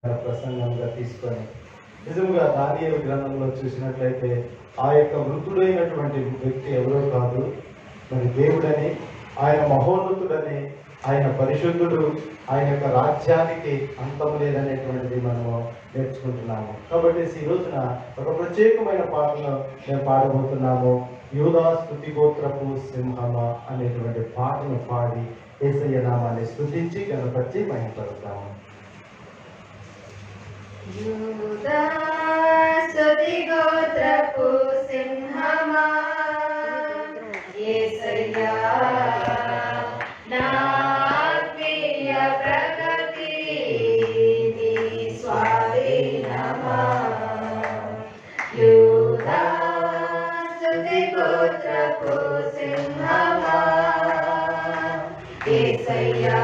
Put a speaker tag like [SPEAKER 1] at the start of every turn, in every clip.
[SPEAKER 1] ప్రసంగంగా తీసుకొని నిజంగా దానియేలు గ్రంథంలో చూసినట్లయితే ఆ యొక్క వృద్ధుడైనటువంటి వ్యక్తి ఎవరో కాదు, మరి దేవుడని, ఆయన మహోన్నతుడని, ఆయన పరిశుద్ధుడు, ఆయన యొక్క రాజ్యానికి అంతం లేదనేటువంటిది మనము నేర్చుకుంటున్నాము. కాబట్టి ఈ రోజున ఒక ప్రత్యేకమైన పాటను మేము పాడబోతున్నాము. యూదా స్తుతి గోత్రపు సింహమ అనేటువంటి పాటను పాడి యేసయ్య నామాన్ని స్తుతించి గణపతి మహిమపడతాము.
[SPEAKER 2] యూదా స్తుతి గోత్రపు సింహమా, యేసయ్యా నా ఆత్మీయ ప్రగతి నీ స్వాధీనమా. యూదా స్తుతి గోత్రపు సింహమా, యేసయ్యా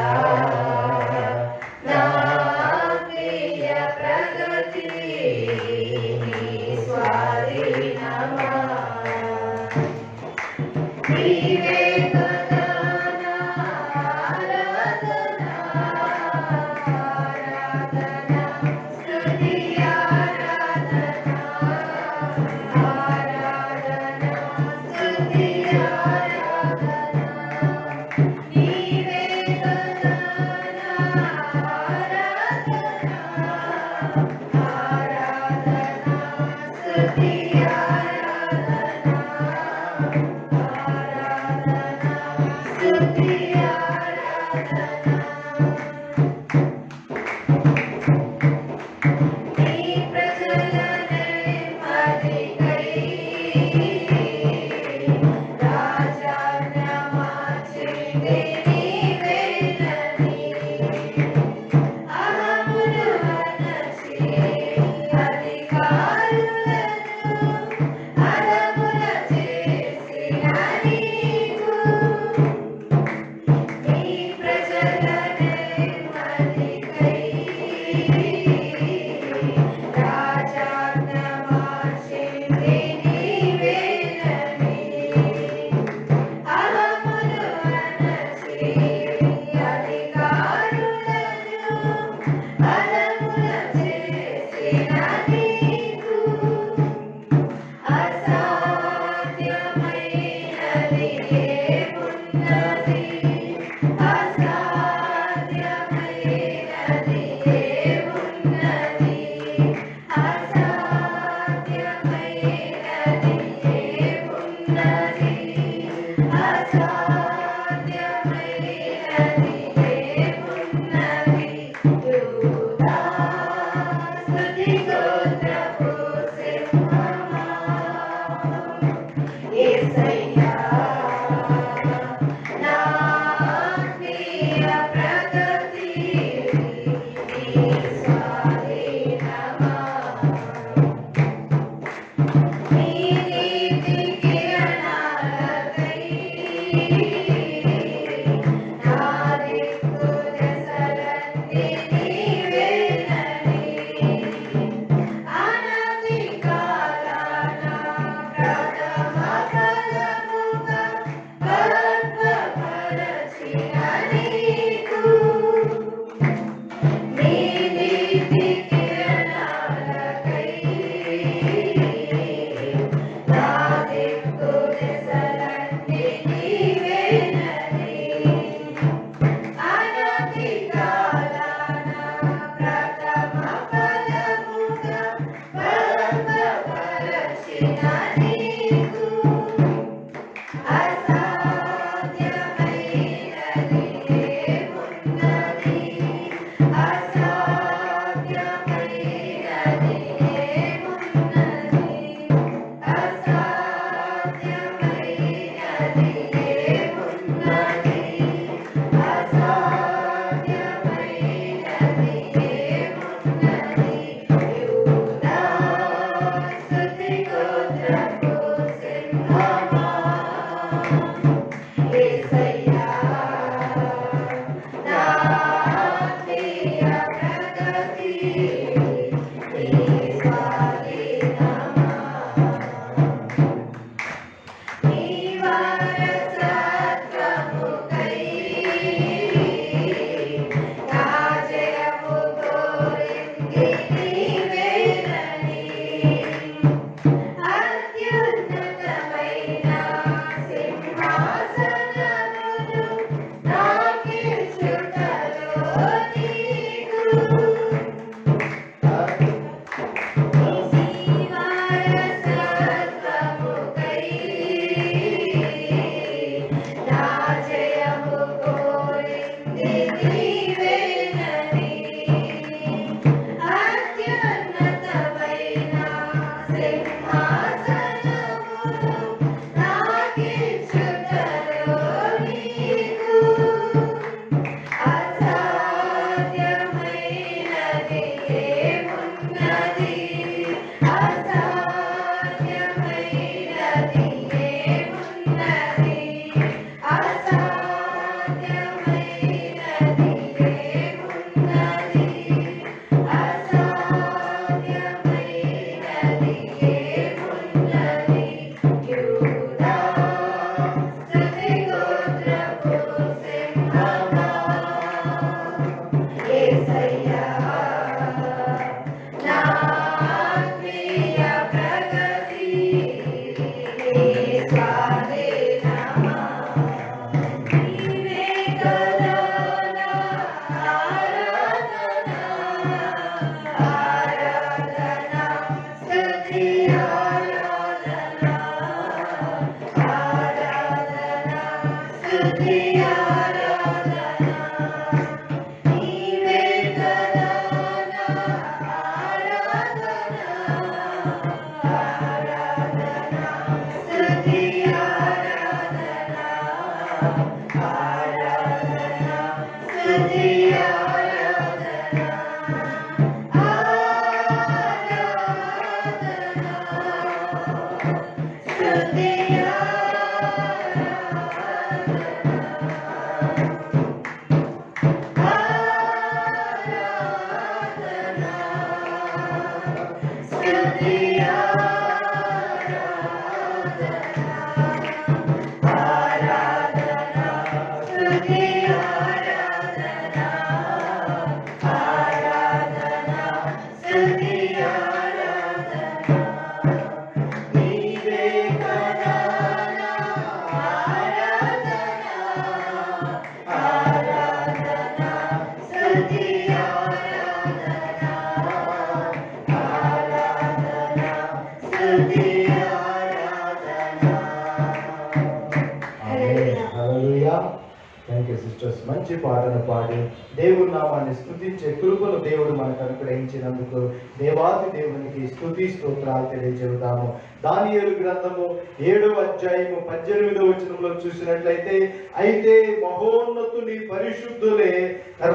[SPEAKER 1] థ్యాంక్ యూ సిస్టర్స్. మంచి పాటను పాడి దేవుడి నామాన్ని స్తుతించే కృపను దేవుడు మనకు అనుగ్రహించినందుకు దేవాది దేవునికి స్తుతి స్తోత్రాలు తెలియజేద్దాము. దానియేలు గ్రంథము 7వ అధ్యాయము 18వ వచనంలో చూసినట్లయితే, అయితే మహోన్నతుని పరిశుద్ధులే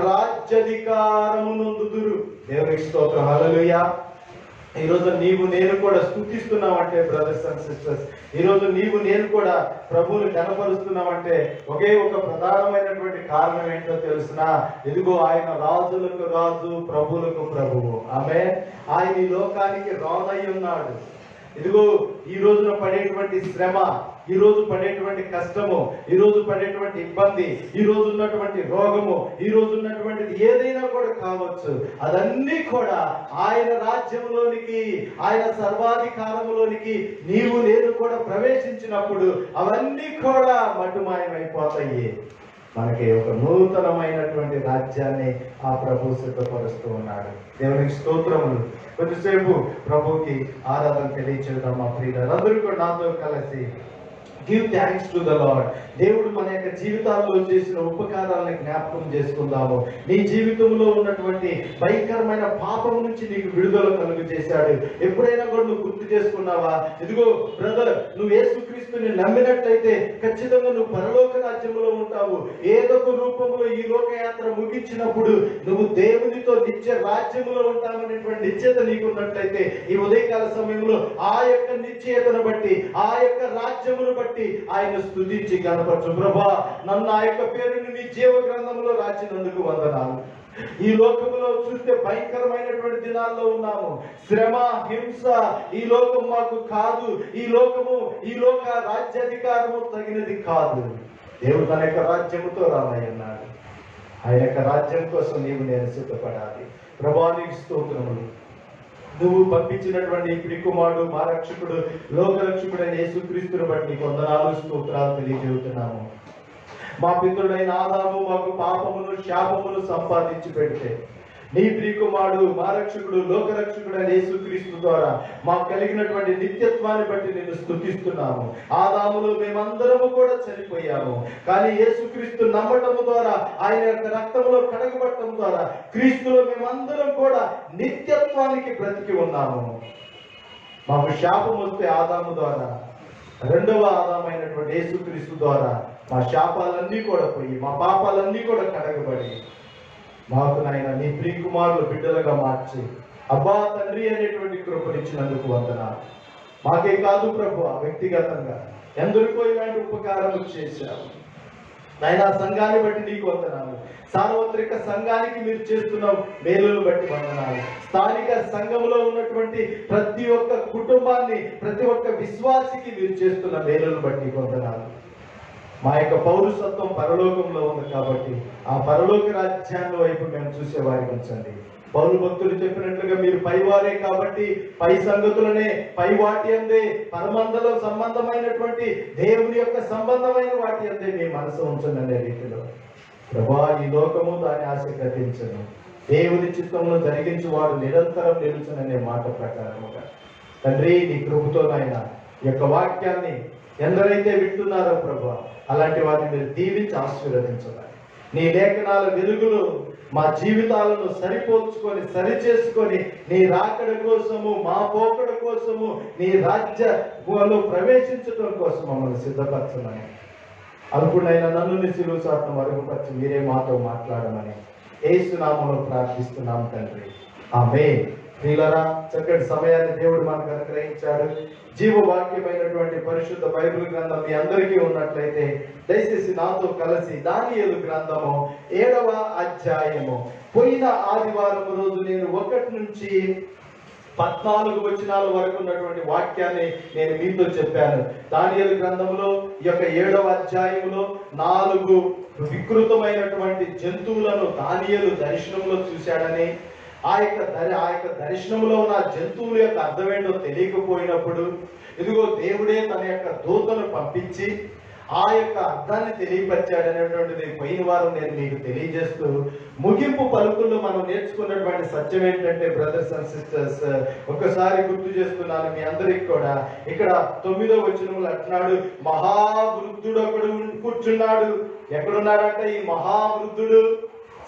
[SPEAKER 1] రాజ్యాధికారము నొందుదురు. దేవునికి స్తోత్రం. హల్లెలూయా. ఈరోజు నీవు నేను కూడా స్తుతిస్తున్నామంటే బ్రదర్స్ అండ్ సిస్టర్స్, ఈరోజు నీవు నేను కూడా ప్రభువుని కనపరుస్తున్నామంటే ఒకే ఒక ప్రధానమైనటువంటి కారణం ఏంటో తెలుసునా? ఇదిగో ఆయన రాజులకు రాజు, ప్రభువులకు ప్రభువు. ఆమేన్. ఆయన ఈ లోకానికి రానై ఉన్నాడు. ఇదిగో ఈ రోజున పడేటువంటి శ్రమ, ఈ రోజు పడేటువంటి కష్టము, ఈ రోజు పడేటువంటి ఇబ్బంది, ఈ రోజు ఉన్నటువంటి రోగము, ఈ రోజు ఉన్నటువంటిది ఏదైనా కూడా కావచ్చు, అదన్నీ కూడా ఆయన రాజ్యంలోనికి, ఆయన సర్వాధికారములోనికి నీవు నేను కూడా ప్రవేశించినప్పుడు అవన్నీ కూడా మటుమాయమైపోతాయి. మనకి ఒక నూతనమైనటువంటి రాజ్యాన్ని ఆ ప్రభు సిద్ధపరుస్తూ ఉన్నాడు. దేవునికి స్తోత్రములు. కొద్దిసేపు ప్రభుకి ఆరాధన తెలియచేద్దాం. మా ప్రియులు అందరూ కూడా నాతో కలిసి give thanks to the lord. దేవుడు మన యొక్క జీవితాల్లో చేసిన ఉపకారాలను జ్ఞాపకం చేసుకుందాము. నీ జీవితంలో ఉన్నటువంటి భయంకరమైన పాపం నుంచి నీకు విడుదల కలుగు చేశాడు. ఎప్పుడైనా కూడా నువ్వు గుర్తు చేసుకున్నావా? ఇదిగో బ్రదర్, నువ్వు యేసుక్రీస్తుని నమ్మినట్లయితే ఖచ్చితంగా నువ్వు పరలోక రాజ్యంలో ఉంటావు. ఏదో ఒక రూపంలో ఈ లోకయాత్ర ముగించినప్పుడు నువ్వు దేవునితో నిత్య రాజ్యంలో ఉంటావనేటువంటి నిశ్చయత నీకున్నట్లయితే ఈ ఉదయకాల సమయంలో ఆ యొక్క నిశ్చయతను బట్టి, ఆ యొక్క రాజ్యమును బట్టి ఆయన స్తుతించి కనపరచు. ప్రభా, నన్ను ఆ యొక్క పేరుని నీ జీవ గ్రంథంలో రాసినందుకు వందనాలు. ఈ లోకంలో చూస్తే భయంకరమైనటువంటి దినాల్లో ఉన్నాము. శ్రమ, హింస ఈ లోకం మాకు కాదు. ఈ లోక రాజ్యాధికారము తగినది కాదు. దేవుడు తన యొక్క రాజ్యముతో రానయ్యన్నాడు. ఆయన యొక్క రాజ్యం కోసం నీవు నేను సిద్ధపడాలి. ప్రభా, నీకు స్తోత్రములు. నువ్వు పంపించినటువంటి ప్రియకుమారుడు, మా రక్షకుడు, లోకరక్షకుడు అయిన యేసుక్రీస్తుని బట్టి నీకు వందనాలు, స్తోత్రాలు తెలియజేస్తున్నాము. మా పితరుడైన ఆదాము మాకు పాపమును, శాపమును సంపాదించి పెడితే నీ ప్రియకుమారుడు, మా రక్షకుడు, లోకరక్షకుడు అయిన యేసుక్రీస్తు ద్వారా మాకు కలిగినటువంటి నిత్యత్వాన్ని బట్టి నిన్ను స్తుతిస్తున్నాము. ఆదాములో మేమందరము కూడా చనిపోయాము, కానీ యేసుక్రీస్తు నమ్మటము ద్వారా, ఆయన యొక్క రక్తంలో కడగబడటం ద్వారా క్రీస్తులో మేమందరం కూడా నిత్యత్వానికి బ్రతికి ఉన్నాము. మాకు శాపం వస్తే ఆదాము ద్వారా, రెండవ ఆదామైనటువంటి యేసుక్రీస్తు ద్వారా మా శాపాలన్నీ కూడా పోయి, మా పాపాలన్నీ కూడా కడగబడి మాకు నాయన నీ ప్రియకుమారులు బిడ్డలుగా మార్చి అబ్బా తండ్రి అనేటువంటి కృపనిచ్చినందుకు వందనాలు. మాకే కాదు ప్రభు, వ్యక్తిగతంగా ఎందరికో ఇలాంటి ఉపకారం చేశావు నాయన. సంఘాన్ని బట్టి నీకు వందనాలు. సార్వత్రిక సంఘానికి మీరు చేస్తున్న మేలును బట్టి వందనాలు. స్థానిక సంఘంలో ఉన్నటువంటి ప్రతి ఒక్క కుటుంబాన్ని, ప్రతి ఒక్క విశ్వాసికి మీరు చేస్తున్న మేలును బట్టి వందనాలు. మా యొక్క పౌరుషత్వం పరలోకంలో ఉంది కాబట్టి ఆ పరలోక రాజ్యాన్ని వైపు మేము చూసేవారికి ఉంచండి. పౌరు భక్తులు చెప్పినట్లుగా మీరు పైవారే కాబట్టి పై సంగతులనే, పై వాటి అందే, పరమందలో సంబంధమైనటువంటి దేవుని యొక్క సంబంధమైన వాటి అందే మీ మనసు ఉంచండి అనే రీతిలో ప్రభా, ఈ లోకము దాని ఆశ గతించను, దేవుని చిత్తంలో జరిగించి వాడు నిరంతరం నిలుచుననే మాట ప్రకారముగా తండ్రి నీ కృపతో నాయన ఈ యొక్క వాక్యాన్ని ఎందరైతే వింటున్నారో ప్రభా, అలాంటి వారిని మీరు దీవించి ఆశీర్వదించాలి. నీ లేఖనాల వెలుగులు మా జీవితాలను సరిపోల్చుకొని సరిచేసుకొని నీ రాకడ కోసము, మా పోకడ కోసము, నీ రాజ్యంలో ప్రవేశించడం కోసం మమ్మల్ని సిద్ధపరచమని, అల్పుడైన నన్ను నీ సిలువ చాటున మరుగుపరిచి మీరే మాతో మాట్లాడమని యేసు నామములో ప్రార్థిస్తున్నాం తండ్రి. ఆమేన్. ప్రియులారా, చక్కటి సమయాన్ని దేవుడు మనకు అనుగ్రహించాడు. జీవవాక్యమైనటువంటి పరిశుద్ధ బైబిల్ గ్రంథం మీ అందరికీ ఉన్నట్లయితే దయచేసి నాతో కలిసి దానియేలు గ్రంథము 7వ అధ్యాయము పోయిన ఆదివారం రోజు నేను 1 నుంచి 14 వచనాల వరకు ఉన్నటువంటి వాక్యాన్ని నేను మీతో చెప్పాను. దానియేలు గ్రంథంలో ఈ యొక్క 7వ అధ్యాయంలో 4 వికృతమైనటువంటి జంతువులను దానియేలు దర్శనంలో చూశాడని, ఆ యొక్క దర్శనంలో ఉన్న జంతువుల యొక్క అర్థమేంటో తెలియకపోయినప్పుడు ఇదిగో దేవుడే తన యొక్క దూతను పంపించి ఆ యొక్క అర్థాన్ని తెలియపరిచాడనేటువంటిది పోయిన వారం నేను మీకు తెలియజేస్తూ ముగింపు పలుకుల్లో మనం నేర్చుకున్నటువంటి సత్యం ఏంటంటే బ్రదర్స్ అండ్ సిస్టర్స్, ఒకసారి గుర్తు చేస్తున్నాను మీ అందరికి కూడా. ఇక్కడ 9వ వచనంలో అంటున్నాడు, మహావృద్ధుడు ఒకడు కూర్చున్నాడు. ఎక్కడున్నాడంటే ఈ మహావృద్ధుడు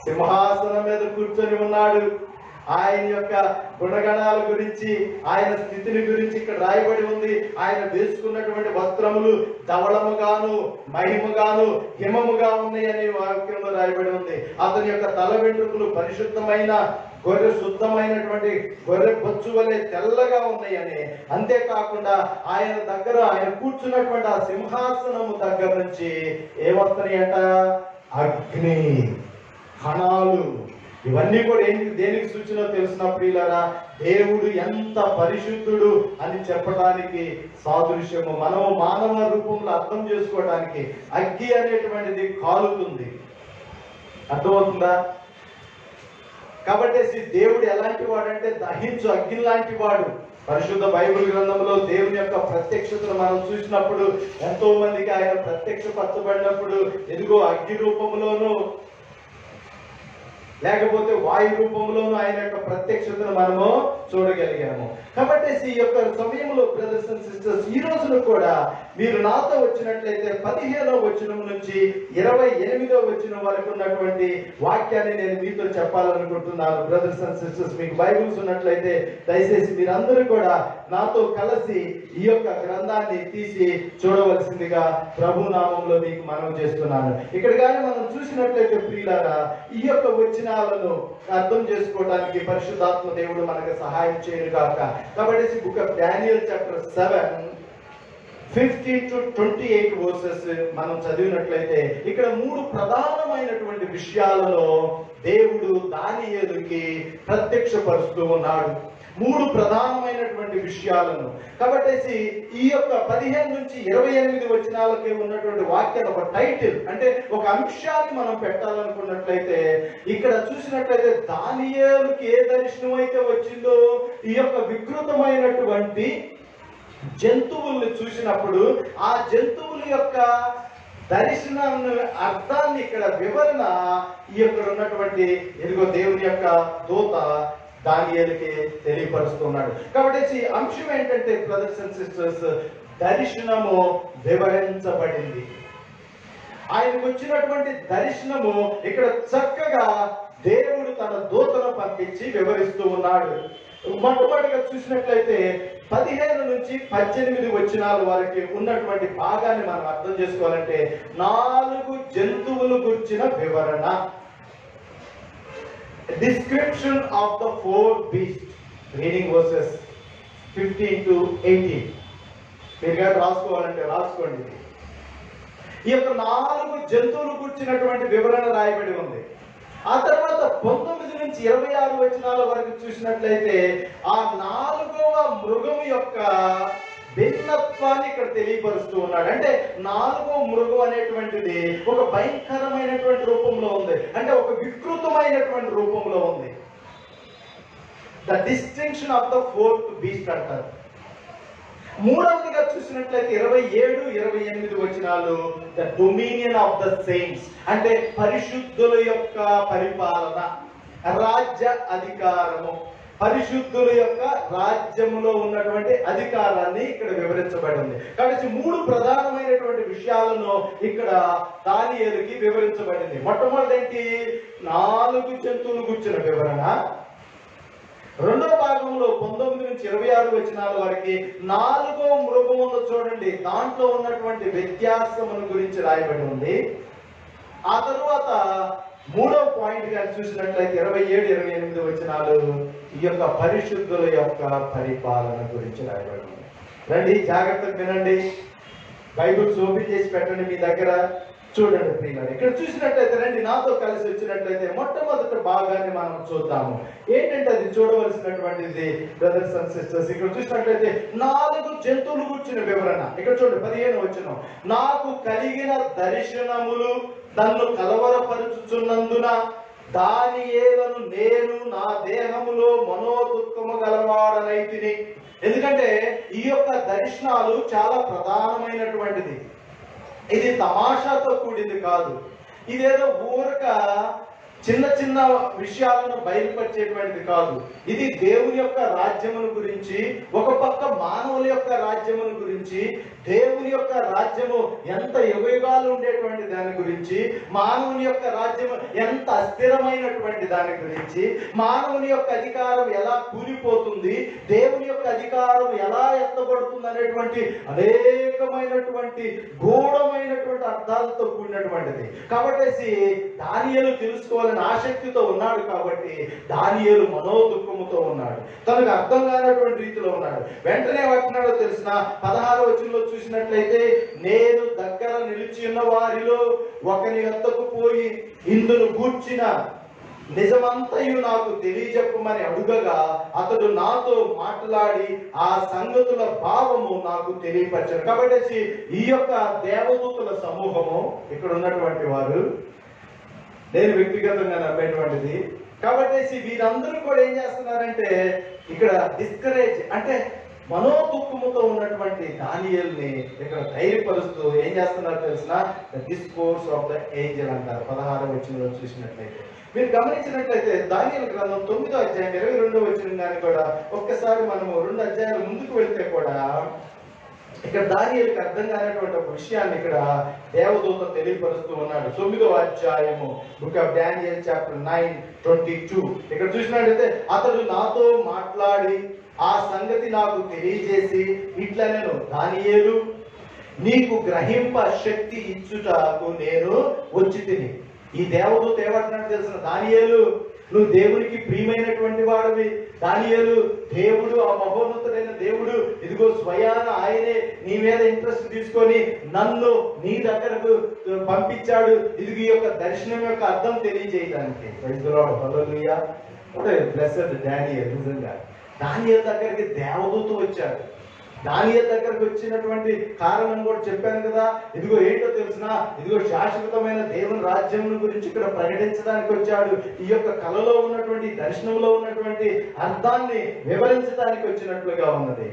[SPEAKER 1] సింహాసనం మీద కూర్చొని ఉన్నాడు. ఆయన యొక్క గుణగణాల గురించి, ఆయన స్థితిని గురించి ఇక్కడ రాయబడి ఉంది. ఆయన వేసుకున్నటువంటి వస్త్రములు ధవళముగాను మహిమగాను హిమముగా ఉన్నాయని వాక్యంలో రాయబడి ఉంది. అతని యొక్క తల వెంట్రుకలు పరిశుద్ధమైన గొర్రె శుద్ధమైనటువంటి గొర్రె బొచ్చు వలె తెల్లగా ఉన్నాయని, అంతేకాకుండా ఆయన దగ్గర ఆయన కూర్చున్నటువంటి ఆ సింహాసనము దగ్గర నుంచి ఏమొస్తున్నాయట? అగ్ని కణాలు. ఇవన్నీ కూడా దేనికి సూచన తెలిసిన ప్రియులారా, దేవుడు ఎంత పరిశుద్ధుడు అని చెప్పడానికి సాదృశ్యము. మనము మానవ రూపంలో అర్థం చేసుకోవడానికి అగ్గి అనేటువంటిది కాలుతుంది. అర్థమవుతుందా? కాబట్టి దేవుడు ఎలాంటి వాడంటే దహించు అగ్ని లాంటి వాడు. పరిశుద్ధ బైబిల్ గ్రంథంలో దేవుని యొక్క ప్రత్యక్షతను మనం చూసినప్పుడు ఎంతో మందికి ఆయన ప్రత్యక్షపరచబడినప్పుడు ఇదిగో అగ్ని రూపంలోనూ లేకపోతే వాయు రూపంలోనూ ఆయన యొక్క ప్రత్యక్షతను మనము చూడగలిగాము. కాబట్టి ఈ యొక్క సమయంలో బ్రదర్స్ అండ్ సిస్టర్స్, ఈ రోజున కూడా మీరు నాతో వచ్చినట్లయితే 15వ వచనం నుంచి 28వ వచనం వరకు ఉన్నటువంటి వాక్యాన్ని నేను మీతో చెప్పాలనుకుంటున్నాను. బ్రదర్స్ అండ్ సిస్టర్స్, మీకు బైబిల్స్ ఉన్నట్లయితే దయచేసి మీరందరూ కూడా నాతో కలిసి ఈ యొక్క గ్రంథాన్ని తీసి చూడవలసిందిగా ప్రభు నామంలో మీకు మనవి చేస్తున్నాను. ఇక్కడ కానీ మనం చూసినట్లయితే ప్రియులారా, ఈ యొక్క వచనాలను అర్థం చేసుకోవడానికి పరిశుద్ధాత్మ దేవుడు మనకు సహాయం చేయను గాక. కాబట్టి book of Daniel chapter 7 15 to 28 versus మనం చదివినట్లయితే ఇక్కడ 3 ప్రధానమైనటువంటి విషయాలలో దేవుడు దానియేలుకి ప్రత్యక్షపరుస్తూ ఉన్నాడు. 3 ప్రధానమైనటువంటి విషయాలను. కాబట్టి ఈ యొక్క 15 నుంచి 28 వచనాలకి ఉన్నటువంటి వాక్యాన్ని ఒక టైటిల్ అంటే ఒక అంశాన్ని మనం పెట్టాలనుకున్నట్లయితే ఇక్కడ చూసినట్లయితే దానియేలుకి ఏ దర్శనం అయితే వచ్చిందో ఈ యొక్క వికృతమైనటువంటి జంతువుల్ని చూసినప్పుడు ఆ జంతువుల యొక్క దర్శనాన్ని అర్థాన్ని ఇక్కడ వివరణ ఈ యొక్క ఉన్నటువంటి ఎదుగో దేవుని యొక్క దూత దానియేలుకి తెలియపరుస్తున్నాడు. కాబట్టి అంశం ఏంటంటే బ్రదర్స్ అండ్ సిస్టర్స్, దర్శనము వివరించబడింది. ఆయనకు వచ్చినటువంటి దర్శనము ఇక్కడ చక్కగా దేవుడు తన దూతను పంపించి వివరిస్తూ ఉన్నాడు. మొట్టమొదటిగా చూసినట్లయితే 15 నుంచి 18 వచనాల వరకు ఉన్నటువంటి భాగాన్ని మనం అర్థం చేసుకోవాలంటే 4 జంతువులు గురించిన వివరణ. Description of the 4 beasts, reading verses 15 to 18. మీరు రాసుకోవాలంటే రాసుకోండి. ఈ యొక్క 4 జంతువులు గురించినటువంటి వివరణ రాయబడి ఉంది. ఆ తర్వాత 19 నుంచి 26 వచనాల వరకు చూసినట్లయితే ఆ 4వ మృగము యొక్క భిన్నత్వాన్ని ఇక్కడ తెలియపరుస్తూ ఉన్నాడు. అంటే 4వ మృగం అనేటువంటిది ఒక భయంకరమైనటువంటి రూపంలో ఉంది, అంటే ఒక వికృతమైనటువంటి రూపంలో ఉంది. The distinction of the 4th beast అంటారు. మూడవదిగా చూసినట్లయితే 27, 28 వచనాలు the dominion of the saints, అంటే పరిశుద్ధుల యొక్క పరిపాలన, రాజ్య అధికారము. పరిశుద్ధుల యొక్క రాజ్యములో ఉన్నటువంటి అధికారాన్ని ఇక్కడ వివరించబడింది. కాబట్టి 3 ప్రధానమైనటువంటి విషయాలను ఇక్కడ దానియేలుకి వివరించబడింది. మొట్టమొదటి ఏంటి? 4 జంతువులు గుర్చిన వివరణ. రెండో భాగంలో 19 నుంచి 26 వచనాల వరకు 4వ మృగమును చూడండి, దాంట్లో ఉన్నటువంటి వ్యత్యాసమును గురించి రాయబడి ఉంది. ఆ తరువాత 3వ పాయింట్ గా చూసినట్లయితే 27, 28 వచనాలు ఈ యొక్క పరిశుద్ధుల యొక్క పరిపాలన గురించి రాయబడి ఉంది. రండి, జాగ్రత్తగా వినండి, బైబిల్స్ ఓపెన్ చేసి పెట్టండి మీ దగ్గర. చూడండి ప్రియులారా, ఇక్కడ చూసినట్లయితే రండి, నాతో కలిసి వచ్చినట్లయితే మొట్టమొదటి భాగాన్ని మనం చూద్దాము. ఏంటంటే అది చూడవలసినటువంటిది బ్రదర్స్ అండ్ సిస్టర్స్. ఇక్కడ చూసినట్లయితే 4 జంతువులు కూర్చున్న వివరణ. ఇక్కడ చూడండి 15 వచనం. నాకు కలిగిన దర్శనములు నన్ను కలవరపరుచుచున్నందున దానియేలును నేను నా దేహములో మనోదుఃఖము గలవాడనైతిని. ఎందుకంటే ఈ యొక్క దర్శనాలు చాలా ప్రధానమైనటువంటిది. ఇది తమాషాతో కూడింది కాదు. ఇదేదో ఊరక చిన్న చిన్న విషయాలను బయలుపరిచేటువంటిది కాదు. ఇది దేవుని యొక్క రాజ్యమును గురించి, ఒక పక్క మానవుల యొక్క రాజ్యమును గురించి, దేవుని యొక్క రాజ్యము ఎంత యుగయుగాలు ఉండేటువంటి దాని గురించి, మానవుని యొక్క రాజ్యము ఎంత అస్థిరమైనటువంటి దాని గురించి, మానవుని యొక్క అధికారం ఎలా కూలిపోతుంది, దేవుని యొక్క అధికారం ఎలా ఎత్తబడుతుంది అనేటువంటి అనేకమైనటువంటి గూఢమైనటువంటి అర్థాలతో కూడినటువంటిది. కాబట్టి దానియేలు తెలుసుకోవాలని ఆసక్తితో ఉన్నాడు. కాబట్టి దానియేలు మనోదుఃఖముతో ఉన్నాడు, తనకు అర్థం కానటువంటి రీతిలో ఉన్నాడు. వెంటనే ఏమంటున్నాడో తెలిసిన 16వ వచనంలో చూసినట్లయితే, నేను దగ్గర నిలిచి ఉన్న వారిలో ఒకని వద్దకు పోయి ఇందును గూర్చిన నిజమంతయు నాకు తెలియజెప్పమని అడుగగా అతడు నాతో మాట్లాడి ఆ సంగతుల భావము నాకు తెలియపరిచాడు. కాబట్టి ఈ యొక్క దేవదూతల సమూహము ఇక్కడ ఉన్నటువంటి వారు నేను వ్యక్తిగతంగా నమ్మేటువంటిది. కాబట్టి వీరందరూ కూడా ఏం చేస్తున్నారంటే ఇక్కడ డిస్కరేజ్ అంటే మనోదుఃఖముతో ఉన్నటువంటి దానియేలుని ఇక్కడ ధైర్యపరుస్తూ ఏం చేస్తున్నారు తెలిసిన డిస్కోర్స్ ఆఫ్ ద ఏంజెల్ అంటారు. 16వ వచనంలో చూసినట్లయితే మీరు గమనించినట్లయితే దానియేలు గ్రంథం 9వ అధ్యాయం 22వ వచనం కానీ కూడా ఒక్కసారి మనము 2 అధ్యాయాలు ముందుకు వెళ్తే కూడా ఇక్కడ దానియేలుకి అర్థం కానటువంటి ఒక విషయాన్ని ఇక్కడ దేవదూత తెలియపరుస్తూ ఉన్నాడు. 9వ అధ్యాయము బుక్ ఆఫ్ డానియల్ చాప్టర్ 9:22 ఇక్కడ చూసినట్లయితే అతడు నాతో మాట్లాడి ఆ సంగతి నాకు తెలియజేసి ఇట్లా, నేను దానియేలు నీకు గ్రహింప శక్తి ఇచ్చుటకు నేను వచ్చి తిని. ఈ దేవదూత ఏమంటున్నాడు తెలిసిన, దానియేలు నువ్వు దేవునికి ప్రియమైనటువంటి వాడివి. దానియేలు దేవుడు, ఆ మహోన్నతుడైన దేవుడు ఇదిగో స్వయాన ఆయనే నీ మీద ఇంట్రెస్ట్ తీసుకొని నన్ను నీ దగ్గరకు పంపించాడు. ఇది ఈ యొక్క దర్శనం యొక్క అర్థం తెలియజేయడానికి. హల్లెలూయా. Blessed Daniel. నిజంగా దానియేలు దగ్గరికి దేవదూత వచ్చాడు. దానియేలు దగ్గరకు వచ్చినటువంటి కారణం కూడా చెప్పాను కదా. ఇదిగో ఏంటో తెలిసిన, ఇదిగో శాశ్వతమైన దేవుని రాజ్యం గురించి ఇక్కడ ప్రకటించడానికి వచ్చాడు. ఈ యొక్క కళలో ఉన్నటువంటి దర్శనంలో ఉన్నటువంటి అర్థాన్ని వివరించడానికి వచ్చినట్లుగా ఉన్నది.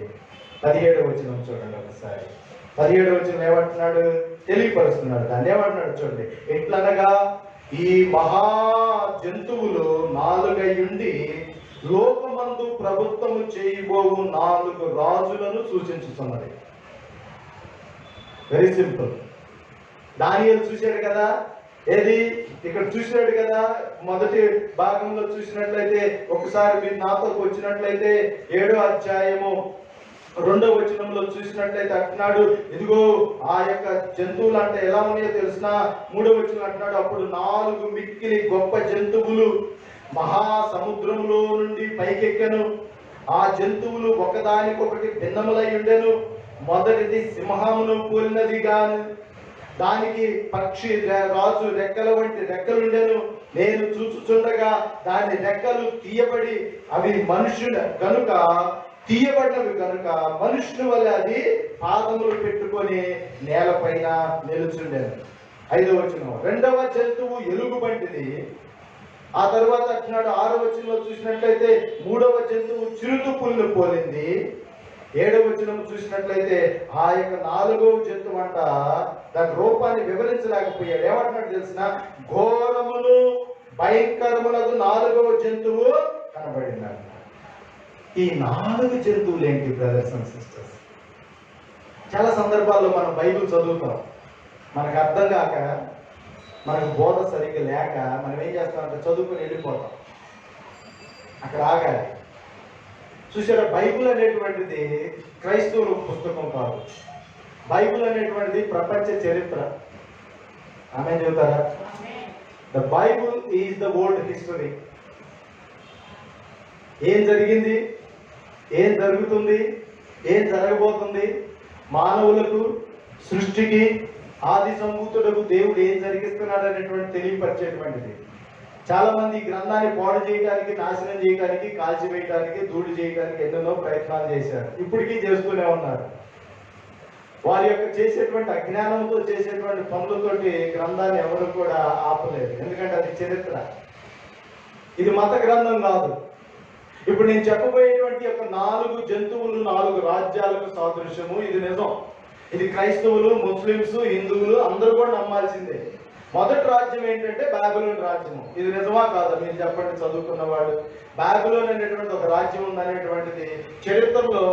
[SPEAKER 1] 17వ వచనం చూడండి ఒకసారి. 17వ వచనం ఏమంటున్నాడు తెలియపరుస్తున్నాడు. దాన్ని ఏమంటున్నాడు చూడండి. ఎట్లనగా ఈ మహా జంతువులు 4 అయ్యుండి లోకమందు ప్రభుత్వము చేయబోవు 4 రాజులను సూచించుతున్నది. Very simple. దానియేలు చూశాడు కదా, ఏది ఇక్కడ చూసినాడు కదా. మొదటి భాగంలో చూసినట్లయితే ఒకసారి మీరు నాతో వచ్చినట్లయితే 7వ అధ్యాయము 2వ వచనంలో చూసినట్లయితే అంటున్నాడు, ఇదిగో ఆ యొక్క జంతువులు అంటే ఎలా ఉన్నాయో తెలిసిన 3వ వచనం అంటున్నాడు, అప్పుడు 4 మిక్కిలి గొప్ప జంతువులు మహాసముద్రములో నుండి పైకెక్కెను. ఆ జంతువులు ఒకదానికొకటి భిన్నములై ఉండెను. మొదటిది సింహమును పోలినది గాను, దానికి పక్షి రాజు రెక్కల వంటి రెక్కలుండెను. నేను చూచుచుండగా దాని రెక్కలు తీయబడి అవి మనుషుల కనుక తీయబడినవి కనుక మనుషుల వల్ల అది పాదములు పెట్టుకొని నేలపైన నిలుచుండెను. 5వ వచనం, రెండవ జంతువు ఎలుగు వంటిది. ఆ తర్వాత అంటున్నాడు 6వ వచనంలో చూసినట్లయితే 3వ జంతువు చిరుత పులిని పోలింది. 7వ వచనం చూసినట్లయితే ఆ యొక్క 4వ జంతువు అంట దాని రూపాన్ని వివరించలేకపోయాడు. ఏమంటున్నాడు తెలిసిన, ఘోరమును భయంకరమునకు 4వ జంతువు కనబడినాడు. ఈ 4 జంతువులు ఏంటి బ్రదర్స్ అండ్ సిస్టర్స్? చాలా సందర్భాల్లో మనం బైబిల్ చదువుతాం, మనకు అర్థం కాక, మనకు బోధ సరిగ్గా లేక మనం ఏం చేస్తామంటే చదువుకుని వెళ్ళిపోతాం. అక్కడ ఆగాలి. చూసారా, బైబిల్ అనేటువంటిది క్రైస్తవుల పుస్తకం కాదు. బైబిల్ అనేటువంటిది ప్రపంచ చరిత్ర. ఆమె చెబుతారా? The Bible is the world history. ఏం జరిగింది, ఏం జరుగుతుంది, ఏం జరగబోతుంది, మానవులకు, సృష్టికి, ఆది సంభూతులకు దేవుడు ఏం జరిగిస్తున్నాడు అనేటువంటి తెలియపరిచేటువంటిది. చాలా మంది ఈ గ్రంథాన్ని పాడు చేయడానికి, నాశనం చేయడానికి, కాల్చివేయడానికి, ధూళి చేయడానికి ఎన్నెన్నో ప్రయత్నాలు చేశారు. ఇప్పటికీ చేస్తూనే ఉన్నారు. వారి యొక్క చేసేటువంటి అజ్ఞానంతో చేసేటువంటి పనులతోటి గ్రంథాన్ని ఎవరు కూడా ఆపలేదు. ఎందుకంటే అది చరిత్ర, ఇది మత గ్రంథం కాదు. ఇప్పుడు నేను చెప్పబోయేటువంటి యొక్క 4 జంతువులు 4 రాజ్యాలకు సాదృశ్యము. ఇది నిజం. ఇది క్రైస్తవులు, ముస్లింస్, హిందువులు అందరూ కూడా నమ్మాల్సిందే. మొదటి రాజ్యం ఏంటంటే బాబిలోన్ రాజ్యము. ఇది నిజమా కాదా మీరు చెప్పండి, చదువుకున్నవాడు. బాబిలోన్ అనేటువంటి ఒక రాజ్యం ఉందనేటువంటిది చరిత్రలో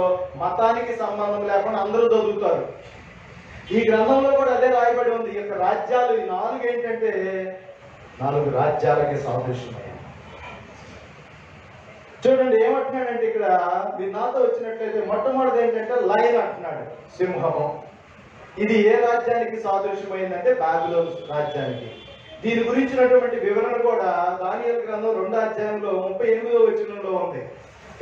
[SPEAKER 1] మతానికి సంబంధం లేకుండా అందరూ చదువుతారు. ఈ గ్రంథంలో కూడా అదే రాయబడి ఉంది. ఈ యొక్క రాజ్యాలు, ఈ 4 ఏంటంటే 4 రాజ్యాలకి సాదృశ్యమయ్యాయి. చూడండి ఏమంటున్నాడంటే ఇక్కడ మీరు నాతో వచ్చినట్లయితే మొట్టమొదటి ఏంటంటే లయన్ అంటున్నాడు, సింహము. ఇది ఏ రాజ్యానికి సాదృశ్యమైందంటే బాబిలోన్ రాజ్యానికి. దీని గురించినటువంటి వివరణ కూడా దానియేలు గ్రంథం 2వ అధ్యాయంలో 38వ వచనంలో ఉంది.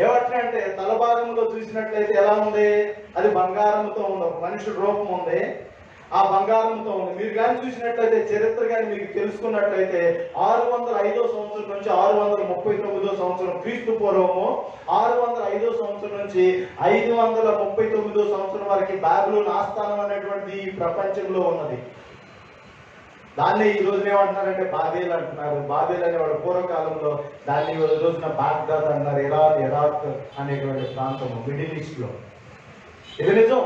[SPEAKER 1] ఏమంటే తలభాగంలో చూసినట్లయితే ఎలా ఉంది, అది బంగారంతో ఉంది, ఒక మనుషుడి రూపం ఉంది, ఆ బంగారంతో ఉంది. మీరు కానీ చూసినట్లయితే చరిత్ర కానీ మీకు తెలుసుకున్నట్లయితే 605వ సంవత్సరం నుంచి 639వ సంవత్సరం క్రీస్తు పూర్వము, 605వ సంవత్సరం నుంచి 539వ సంవత్సరం వరకు బాబిలోన్ ఆస్థానం అనేటువంటిది ఈ ప్రపంచంలో ఉన్నది. దాన్ని ఈ రోజున ఏమంటున్నారంటే బాబేల్ అంటున్నారు. బాబేల్ అనేవాడు పూర్వకాలంలో దాన్ని ఈ రోజున బాగ్దాద్ అన్నారు. ఇరాక్ అనేటువంటి ప్రాంతము మిడిల్ ఈస్ట్ లో. ఇది నిజం.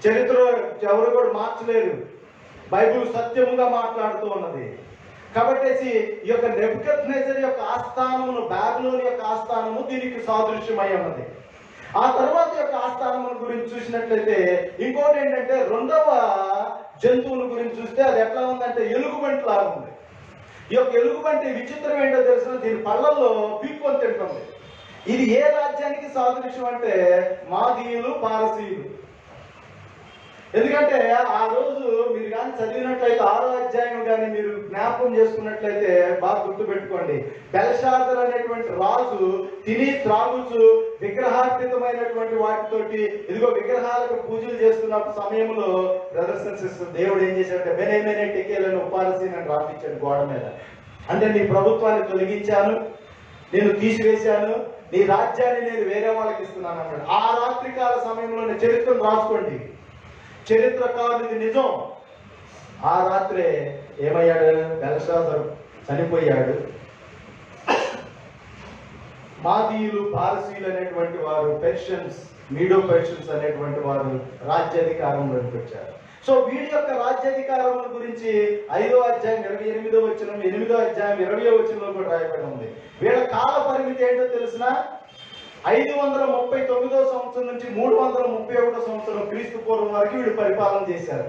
[SPEAKER 1] చరిత్ర ఎవరు కూడా మార్చలేరు. బైబిల్ సత్యముగా మాట్లాడుతూ ఉన్నది. కాబట్టి ఈ యొక్క నెబుకద్నెజర్ యొక్క ఆస్థానమును, బాబిలోన్ యొక్క ఆస్థానము దీనికి సాదృశ్యమై ఉన్నది. ఆ తర్వాత యొక్క ఆస్థానముల గురించి చూసినట్లయితే ఇంకోటి ఏంటంటే 2వ జంతువుల గురించి చూస్తే అది ఎట్లా ఉందంటే ఎలుగుబంటి లాగా ఉంది. ఈ యొక్క ఎలుగుబంటి విచిత్రం ఏంటో తెలిసిన, దీని పళ్ళల్లో పీక్కొని తింటుంది. ఇది ఏ రాజ్యానికి సాదృశ్యం అంటే మాదీయులు, పారసీయులు. ఎందుకంటే ఆ రోజు మీరు కానీ చదివినట్లయితే 6వ అధ్యాయం కానీ మీరు జ్ఞాపకం చేసుకున్నట్లయితే బాగా గుర్తుపెట్టుకోండి. బెల్షాజర్ అనేటువంటి రాజు తిని త్రాగుచు విగ్రహార్పితమైనటువంటి వాటితోటి ఇదిగో విగ్రహాలకు పూజలు చేస్తున్న సమయంలో బ్రదర్స్ అండ్ సిస్టర్స్ దేవుడు ఏం చేశాడంటే బెనెమెనే టెకేలను ఉపారసీని రాపించాడు గోడ మీద. అంటే నీ ప్రభుత్వాన్ని తొలగించాను, నేను తీసివేశాను, నీ రాజ్యాన్ని నేను వేరే వాళ్ళకి ఇస్తున్నాను అన్నాడు. ఆ రాత్రికాల సమయంలోనే చరిత్రను రాసుకోండి. చరిత్రకారులు ఇది నిజం. ఆ రాత్రే ఏమయ్యాడు, బెల్షాజర్ చనిపోయాడు. మాదీయులు, పారసీయులు అనేటువంటి వారు, పెర్షియన్స్, మీడో పెర్షియన్స్ అనేటువంటి వారు రాజ్యాధికారంలోకి వచ్చారు. సో వీడి యొక్క రాజ్యాధికారం గురించి 5వ అధ్యాయం 28వ వచనం, 8వ అధ్యాయం 20వ వచనంలో కూడా రాయబడి ఉంది. వీళ్ళ కాల పరిమితి ఏంటో తెలిసిన 539వ సంవత్సరం నుంచి 331వ సంవత్సరం క్రీస్తు పూర్వం వరకు వీళ్ళు పరిపాలన చేశారు.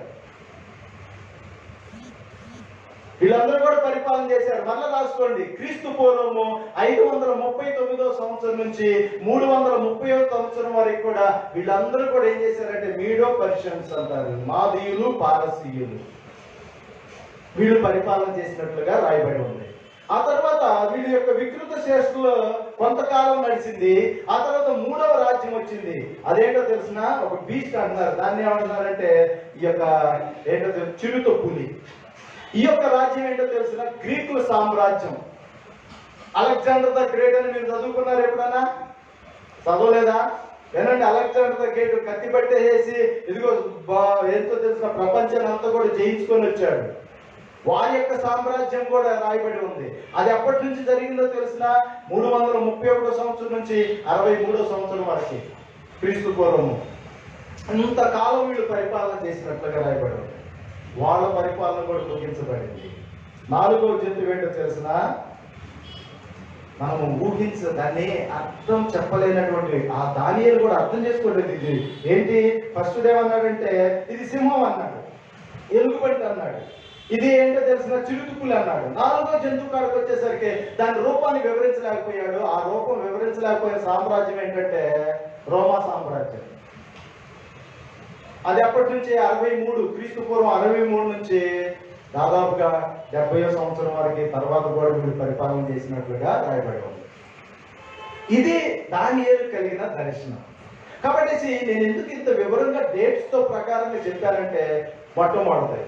[SPEAKER 1] వీళ్ళందరూ కూడా పరిపాలన చేశారు. మళ్ళా రాసుకోండి, క్రీస్తు పూర్వము 539వ సంవత్సరం నుంచి 330వ సంవత్సరం వరకు కూడా వీళ్ళందరూ కూడా ఏం చేశారంటే మీడో పర్షియన్స్ అంటారు, మాదీయులు, పారసీయులు, వీళ్ళు పరిపాలన చేసినట్లుగా రాయబడి ఉంది. ఆ తర్వాత వీళ్ళ యొక్క వికృత శ్రేష్ఠులో కొంతకాలం నడిచింది. ఆ తర్వాత 3వ రాజ్యం వచ్చింది. అదేంటో తెలిసిన, ఒక బీస్ట్ అంటున్నారు. దాన్ని ఏమంటున్నారంటే ఈ యొక్క ఏంటో చిరుత పులి. ఈ యొక్క రాజ్యం ఏంటో తెలిసిన గ్రీకుల సామ్రాజ్యం. అలెగ్జాండర్ ద గ్రేట్ అని మీరు చదువుకున్నారు ఎప్పుడన్నా? చదవలేదా? ఏనంటే అలెగ్జాండర్ ద గ్రేట్ కత్తి పట్టేసి ఇదిగో ఎంతో తెలిసిన ప్రపంచాన్ని అంతా కూడా జయించుకొని వచ్చాడు. వారి యొక్క సామ్రాజ్యం కూడా రాయబడి ఉంది. అది ఎప్పటి నుంచి జరిగిందో తెలిసిన 331వ సంవత్సరం నుంచి 63వ సంవత్సరం వరకు క్రీస్తు పూర్వము. ఇంతకాలం వీళ్ళు పరిపాలన చేసినట్లుగా రాయబడి ఉంది. వాళ్ళ పరిపాలన కూడా ముగించబడింది. 4వ జంతువు ఏంటో తెలిసిన మనము దాన్ని అర్థం చెప్పలేనటువంటి ఆ దానియేలు కూడా అర్థం చేసుకోలేదు. ఇది ఏంటి? ఫస్ట్ ఏమన్నాడంటే ఇది సింహం అన్నాడు, ఎలుగుబంటి అన్నాడు, ఇది ఏంటో తెలిసిన చిరుతుకులు అన్నాడు. 4వ జంతువు కాడికి వచ్చేసరికి దాని రూపాన్ని వివరించలేకపోయాడు. ఆ రూపం వివరించలేకపోయిన సామ్రాజ్యం ఏంటంటే రోమా సామ్రాజ్యం. అది అప్పటి నుంచి 63 క్రీస్తు పూర్వం 63 నుంచి దాదాపుగా 70వ సంవత్సరం వరకు తర్వాత కూడా వీళ్ళు పరిపాలన చేసినట్లుగా రాయబడి ఉంది. ఇది దానియేలు కలిగిన దర్శనం. కాబట్టి నేను ఎందుకు ఇంత వివరంగా డేట్స్ తో ప్రకారంగా చెప్పానంటే, మొట్టమొదటి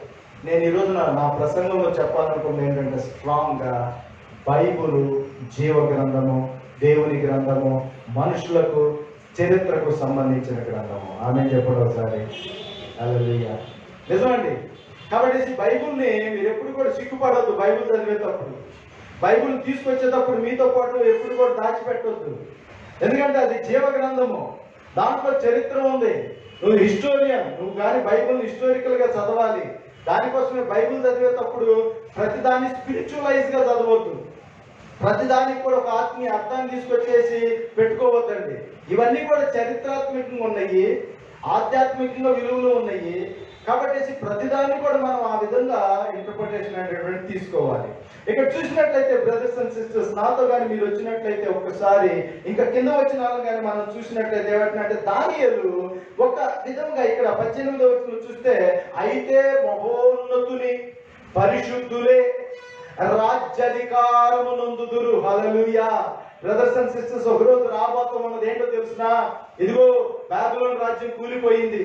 [SPEAKER 1] నేను ఈరోజు నా ప్రసంగంలో చెప్పాలనుకుంది ఏంటంటే, స్ట్రాంగ్ గా బైబుల్ జీవ గ్రంథము, దేవుని గ్రంథము, మనుషులకు చరిత్రకు సంబంధించిన గ్రంథము. ఆమె చెప్పడం ఒకసారి హల్లెలూయా. నిజమండి. కాబట్టి బైబుల్ని మీరు ఎప్పుడు కూడా సిగ్గుపడవద్దు. బైబుల్ చదివేటప్పుడు, బైబుల్ తీసుకొచ్చేటప్పుడు మీతో పాటు ఎప్పుడు కూడా దాచిపెట్టొద్దు. ఎందుకంటే అది జీవ గ్రంథము, దాంట్లో చరిత్ర ఉంది. నువ్వు హిస్టోరియన్, నువ్వు కానీ బైబుల్ హిస్టారికల్ గా చదవాలి. దానికోసమే బైబుల్ చదివేటప్పుడు ప్రతిదాన్ని స్పిరిచువలైజ్ గా చదవద్దు. ప్రతిదానికి కూడా ఒక ఆత్మీయ అర్థాన్ని తీసుకొచ్చేసి పెట్టుకోవద్దండి. ఇవన్నీ కూడా చరిత్రాత్మకంగా ఉన్నాయి, ఆధ్యాత్మికంగా విలువలు ఉన్నాయి. కాబట్టి ప్రతిదాన్ని కూడా మనం ఆ విధంగా ఇంటర్ప్రిటేషన్ అనేటువంటి తీసుకోవాలి. ఇక్కడ చూసినట్లయితే బ్రదర్స్ అండ్ సిస్టర్స్, నాతో కానీ మీరు వచ్చినట్లయితే ఒక్కసారి ఇంకా కింద వచ్చిన వాళ్ళని కానీ మనం చూసినట్లయితే ఏమంటే, దానియేలు ఒక విధంగా ఇక్కడ 18వ వచనం చూస్తే, అయితే మహోన్నతుని పరిశుద్ధులే రాజ్యాధికారము నొందుదురు. హల్లెలూయా. బ్రదర్స్ అండ్ సిస్టర్స్, ఒకరోజు రాబోతున్నది ఏంటో తెలుసునా? ఇదిగో బాబిలోను రాజ్యం కూలిపోయింది,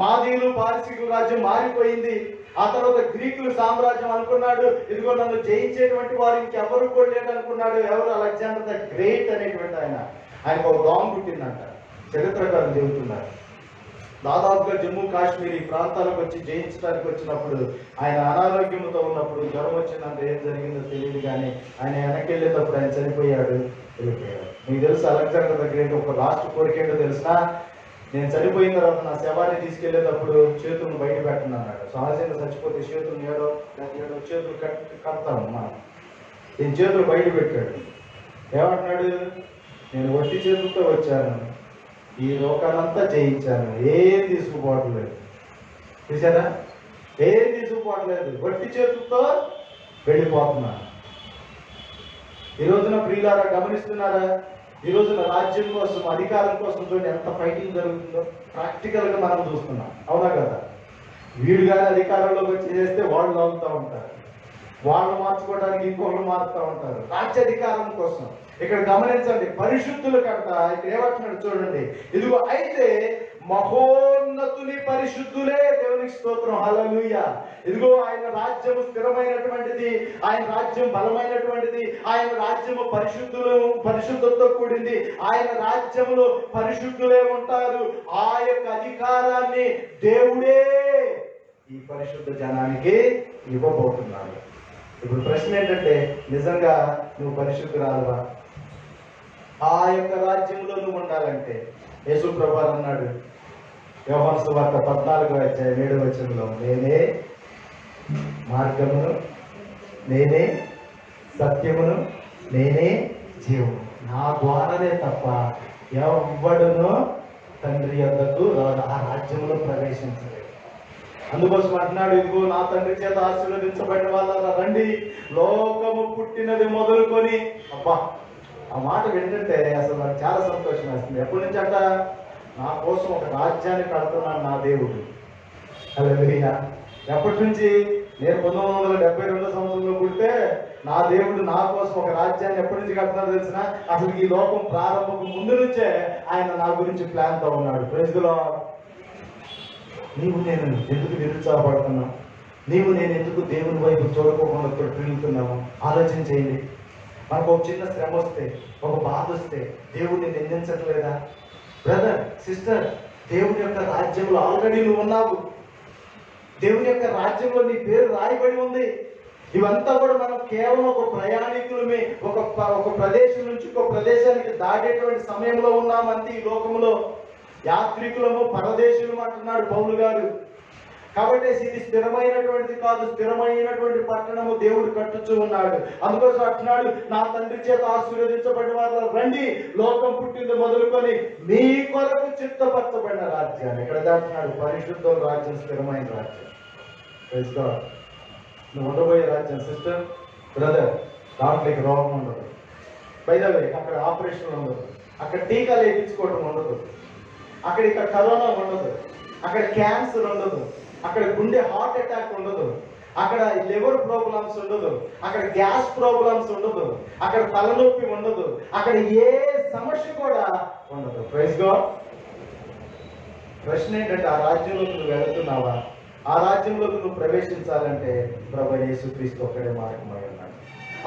[SPEAKER 1] మాదీయులు పారసీకుల రాజ్యం మారిపోయింది. ఆ తర్వాత గ్రీకులు సామ్రాజ్యం అనుకున్నాడు, ఇదిగో నన్ను జయించేటువంటి వారు ఇంకెవరు కూడా లేడు అనుకున్నాడు. ఎవరు? అలెగ్జాండర్ ద గ్రేట్ అనేటువంటి ఆయనకు ఒక దోమ పుట్టిందంట. చరిత్రకారులు చెబుతున్నారు. దాదాపుగా జమ్మూ కాశ్మీర్ ఈ ప్రాంతాలకు వచ్చి జయించడానికి వచ్చినప్పుడు, ఆయన అనారోగ్యంతో ఉన్నప్పుడు, జ్వరం వచ్చిందంటే ఏం జరిగిందో తెలియదు, కానీ ఆయన వెనక్కి వెళ్ళేటప్పుడు ఆయన చనిపోయాడు, వెళ్ళిపోయాడు. మీకు తెలుసు అలెగ్జాండర్ ద గ్రేట్ ఒక లాస్ట్ కోరిక ఏంటో తెలుసా? నేను చనిపోయిన తర్వాత నా శవాన్ని తీసుకెళ్లేటప్పుడు చేతులను బయట పెట్టను అన్నాడు. సహజంగా చచ్చిపోతే చేతులు ఏడో చేతులు కడతాము మనం. నేను చేతులు బయట పెట్టాడు. ఏమంటున్నాడు? నేను ఒట్టి చేతులతో వచ్చాను, ఈ లోకానంతా జయించాను, ఏం తీసుకుపోవట్లేదు. చూసారా? ఏం తీసుకుపోవట్లేదు, ఒట్టి చేతులతో వెళ్ళిపోతున్నాను. ఈ రోజున ప్రియులారా గమనిస్తున్నారా? ఈ రోజున రాజ్యం కోసం, అధికారం కోసం చూడండి ఎంత ఫైటింగ్ జరుగుతుందో ప్రాక్టికల్ గా మనం చూస్తున్నాం. అవునా కదా? వీడు కానీ అధికారంలోకి వచ్చి చేస్తే వాళ్ళు లాగుతూ ఉంటారు, వాళ్ళు మార్చుకోవడానికి ఇంకొకరు మారుతూ ఉంటారు రాజ్యాధికారం కోసం. ఇక్కడ గమనించండి, పరిశుద్ధుల కంట ఇక్కడ ఏమంటున్నాడు చూడండి, ఇదిగో అయితే మహోన్నతుని పరిశుద్ధులే. దేవునికి స్తోత్రం, హల్లెలూయా. ఇదిగో ఆయన రాజ్యము స్థిరమైనటువంటిది, ఆయన రాజ్యం బలమైనటువంటిది, ఆయన రాజ్యము పరిశుద్ధతో కూడింది. ఆయన రాజ్యములో పరిశుద్ధులే ఉంటారు. ఆ యొక్క అధికారాన్ని దేవుడే ఈ పరిశుద్ధ జనానికి ఇవ్వబోతున్నాడు. ఇప్పుడు ప్రశ్న ఏంటంటే, నిజంగా నువ్వు పరిశుద్ధురాలువా? ఆ యొక్క రాజ్యంలో నువ్వు ఉండాలంటే యేసు ప్రభువు అన్నాడు యోహాను సువార్త 14:7 నేనే మార్గమును, నేనే సత్యమును, నేనే జీవము, నా ద్వారానే తప్ప ఎవ్వడునో తండ్రి యొద్దకు ఆ రాజ్యంలో ప్రవేశించలేదు. అందుకోసం అంటున్నాడు, ఇదిగో నా తండ్రి చేత ఆశీర్వదించబడిన వాళ్ళ రండి, లోకము పుట్టినది మొదలుకొని. అబ్బా, ఆ మాట వింటుంటే అసలు నాకు చాలా సంతోషం వేస్తుంది. ఎప్పటి నుంచి అంట? నా కోసం ఒక రాజ్యాన్ని కడుతున్నాను నా దేవుడు. హల్లెలూయా. ఎప్పటి నుంచి? నేను 1972 సంవత్సరంలో పుడితే నా దేవుడు నా కోసం ఒక రాజ్యాన్ని ఎప్పటి నుంచి కడుతున్నాడు తెలిసిన? అసలు ఈ లోకం ప్రారంభం ముందు నుంచే ఆయన నా గురించి ప్లాన్ తో ఉన్నాడు. Praise the Lord. నీవు నేను ఎందుకు నిరుత్సాహపడుతున్నావు? నీవు నేను ఎందుకు దేవుని వైపు చూడకోకుండా తిరుగుతున్నాము? ఆలోచన చేయండి. మనకు ఒక చిన్న శ్రమ వస్తే, ఒక బాధ వస్తే దేవుడిని నిందించట్లేదా? బ్రదర్, సిస్టర్, దేవుని యొక్క రాజ్యంలో ఆల్రెడీ నువ్వు ఉన్నావు. దేవుని యొక్క రాజ్యంలో నీ పేరు రాయబడి ఉంది. ఇవంతా కూడా మనం కేవలం ఒక ప్రయాణికులమే, ఒక ప్రదేశం నుంచి ఒక ప్రదేశానికి దాటేటువంటి సమయంలో ఉన్నామంతే. ఈ లోకంలో యాత్రికులము, పరదేశులము అంటున్నాడు పౌలు గారు. కాబట్టి ఇది స్థిరమైనటువంటిది కాదు, స్థిరమైనటువంటి పట్టణము దేవుడు కట్టుచూ ఉన్నాడు. అందుకోసం అంటున్నాడు, నా తండ్రి చేత ఆశీర్వదించబడిన వారు రండి, లోకం పుట్టింది మొదలుకొని మీ కొరకు చిత్తపరచబడిన రాజ్యాన్ని. ఇక్కడ అంటున్నాడు పరిశుద్ధ రాజ్యం, స్థిరమైన రాజ్యం. Praise God. నువ్వు ఉండబోయే రాజ్యం సిస్టర్, బ్రదర్, దాంట్లోకి రోగం ఉండదు. బైదవే అక్కడ ఆపరేషన్ ఉండదు, అక్కడ టీకాలు వేయించుకోవడం ఉండదు, ఇక్కడ కరోనా ఉండదు, అక్కడ క్యాన్సర్ ఉండదు, అక్కడ గుండె హార్ట్ అటాక్ ఉండదు, అక్కడ లివర్ ప్రాబ్లమ్స్ ఉండదు, అక్కడ గ్యాస్ ప్రాబ్లమ్స్ ఉండదు, అక్కడ తలనొప్పి ఉండదు, అక్కడ ఏ సమస్య కూడా ఉండదు. Praise God. ప్రశ్న ఏంటంటే, ఆ రాజ్యంలోకి నువ్వు వెళుతున్నావా? ఆ రాజ్యంలోకి నువ్వు ప్రవేశించాలంటే ప్రభువైన యేసుక్రీస్తు ఒక్కడే మార్గమై ఉన్నాడు.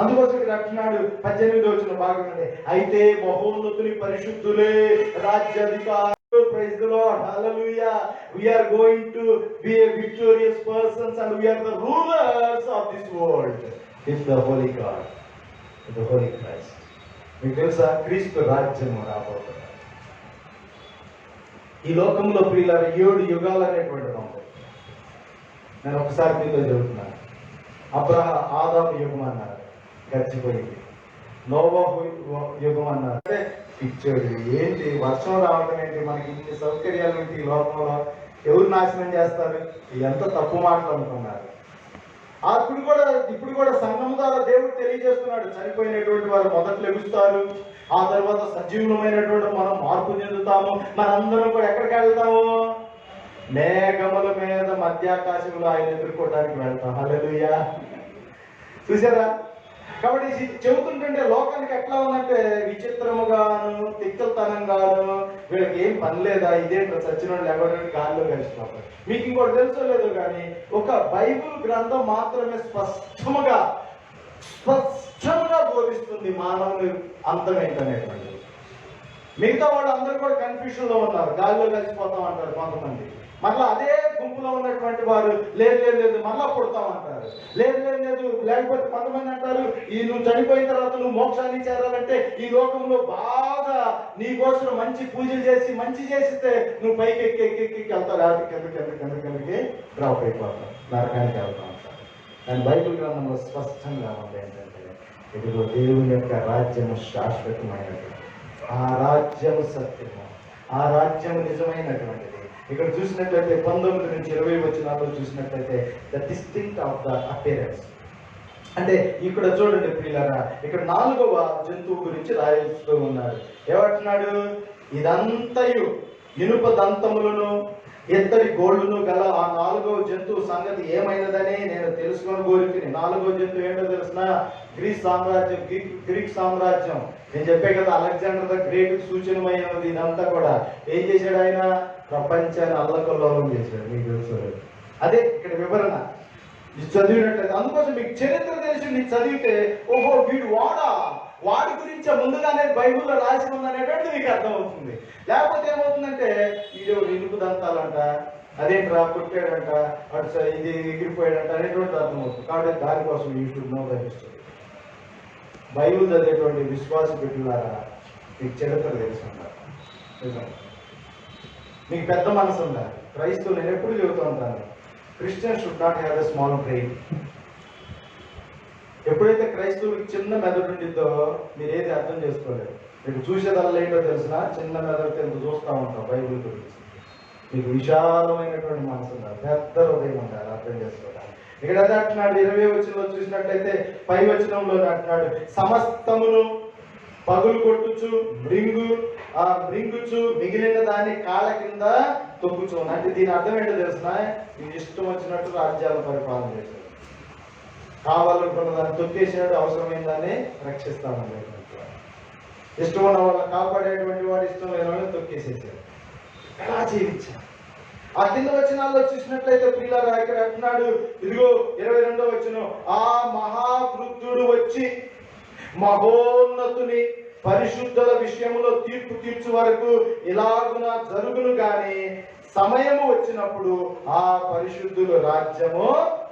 [SPEAKER 1] అందుకోసం ఇక్కడ అంటున్నాడు 18వ వచనం భాగం నుండి, అయితే మహోన్నతుని పరిశుద్ధులే రాజ్యాధికారులు. Praise the Lord. Hallelujah. We are going to be a victorious persons and we are the rulers of this world with the Holy God, with the Holy Christ. మీకు తెలుసా, క్రీస్తు రాజ్యము రాబోతుంది. ఈ లోకంలో ప్రియులారా 7 యుగాలు అనేటువంటిది ఉంది. నేను ఒకసారి మీతో చెబుతున్నాను. ఆదాము యుగం అన్నారు, గడిచిపోయింది. నోవహు యుగం అన్నారు, అంటే పిచ్చోడు ఏంటి, వర్షం రావడం ఏంటి, మనకి ఇన్ని సౌకర్యాలు ఏంటి ఈ లోకంలో, ఎవరు నాశనం చేస్తారు, ఎంత తప్పు మాటలు అనుకున్నారు. ఇప్పుడు కూడా సంఘం ద్వారా దేవుడు తెలియజేస్తున్నాడు, చనిపోయినటువంటి వారు మొదట లెగుస్తారు, ఆ తర్వాత సజీవమైనటువంటి మనం మార్పు చెందుతాము, మనందరం కూడా ఎక్కడికి వెళ్తాము? మేఘముల మీద మధ్యాకాశంలో ఆయన ఎదుర్కోవడానికి వెళ్తాం. హల్లెలూయా. చూసారా? కాబట్టి చెబుతుంటే లోకానికి ఎట్లా ఉందంటే విచిత్రముగాను, తిక్కలతనంగాను, వీళ్ళకి ఏం పని లేదా, ఇదేంటో చచ్చిన వాళ్ళు ఎవరైనా గాల్లో కలిసిపోతారు. మీకు ఇంకోటి తెలుసో లేదో కానీ, ఒక బైబిల్ గ్రంథం మాత్రమే స్పష్టంగా బోధిస్తుంది మానవుని అంతం ఏంటనేటువంటిది. మిగతా వాళ్ళు అందరూ కూడా కన్ఫ్యూషన్ లో ఉన్నారు, గాల్లో కలిసిపోతాం అంటారు కొంతమంది. మళ్ళీ అదే గుంపులో ఉన్నటువంటి వారు లేదు మళ్ళా పుడతామంటారు, లేదు లేకపోతే కొంతమంది అంటారు, నువ్వు చనిపోయిన తర్వాత నువ్వు మోక్షాన్ని చేరాలంటే ఈ లోకంలో బాగా నీ కోసం మంచి పూజలు చేసి మంచి చేసితే నువ్వు పైకి ఎక్కి వెళ్తావు, లేకపోతే కిందకి డ్రాప్ అయిపోతావు, నరకానికి వెళ్తావు అంటారు. కానీ బైబిల్ గ్రంథంలో స్పష్టంగా ఉంది ఏంటంటే, ఇదిగో దేవుని యొక్క రాజ్యము శాశ్వతమైనటువంటి, ఆ రాజ్యము సత్యము, ఆ రాజ్యము నిజమైనటువంటిది. ఇక్కడ చూసినట్లయితే 19 నుంచి 20 వచనాల్లో చూసినట్లయితే the distinct of the appearance. అంటే ఇక్కడ చూడండి ప్రియులారా, ఇక్కడ 4వ జంతువు గురించి రాయిస్తూ ఉన్నాడు. ఏమంటున్నాడు? ఇదంతయు ఇనుప దంతములను ఎత్తడి గోళ్లను గల ఆ 4వ జంతువు సంగతి ఏమైనదని నేను తెలుసుకొని కోరికని. 4వ జంతువు ఏంటో తెలిసిన? గ్రీక్ సామ్రాజ్యం. నేను చెప్పే కదా, అలెగ్జాండర్ ద గ్రేట్ సూచనమైనది. ఇదంతా కూడా ఏం చేశాడు ఆయన? ప్రపంచాన్ని అల్లకల్లోలం చేశాడు. మీకు తెలుసు అదే ఇక్కడ వివరణ చదివినట్లయితే. అందుకోసం మీకు చరిత్ర తెలిసి నీకు చదివితే, ఓహో వీడు వాడి గురించి ముందుగానే బైబిల్లో రాసి ఉందనేటువంటిది మీకు అర్థమవుతుంది. లేకపోతే ఏమవుతుందంటే, ఇది ఇనుపు దంతాలంట, అదేంట్రా కొట్టాడంట, అటు ఇది ఎగిరిపోయాడంట అనేటువంటి అర్థమవుతుంది. కాబట్టి దానికోసం you should know the history. Bible చదివేటువంటి విశ్వాస బిడ్డలారా, మీకు చరిత్ర తెలిసి ఉంటారు. మీకు పెద్ద మనసు ఉండాలి. క్రైస్తవులు నేను ఎప్పుడు చెబుతూ ఉంటాను, Christian should not have a small brain. ఎప్పుడైతే క్రైస్తవులకు చిన్న మెదడు ఉండిద్దో మీరు ఏది అర్థం చేసుకోలేరు. మీకు చూసేదల్లా ఏంటో తెలిసిన, చిన్న మెదడుతో ఎంత చూస్తూ ఉంటాం బైబిల్ గురించి. మీకు విశాలమైనటువంటి మనసు ఉండాలి, పెద్ద హృదయం ఉండాలి అర్థం చేసుకోవడానికి. ఇక్కడ అదే అంటున్నాడు 20వ వచనంలో చూసినట్లయితే, 5వ వచనంలో అంటున్నాడు, సమస్తమును పగులు కొట్టుచు మృంగుచు మిగిలిన దాన్ని కాళ్ళ కింద తొక్కుచు. అంటే దీని అర్థం ఏంటో తెలిసిన, ఇది ఇష్టం వచ్చినట్టు రాజ్యాలను పరిపాలన చేశాడు. కావాలనుకున్న దాన్ని తొక్కేసాడు, అవసరమైన దాన్ని రక్షిస్తామని. ఇష్టం ఉన్న వాళ్ళని కాపాడేటువంటి వాడు, ఇష్టం లేని వాళ్ళని తొక్కేసేసాడు. ఎలా జీవించాడు? ఆ కింద వచనాల్లో చూసినట్లయితే ప్రియులారా, ఇక్కడ అంటున్నాడు, ఇదిగో 22వ వచనం, ఆ మహావృద్ధుడు వచ్చి మహోన్నతుని పరిశుద్ధుల విషయంలో తీర్పు తీర్చు వరకు ఇలాగున జరుగును గాని, సమయము వచ్చినప్పుడు ఆ పరిశుద్ధుల రాజ్యము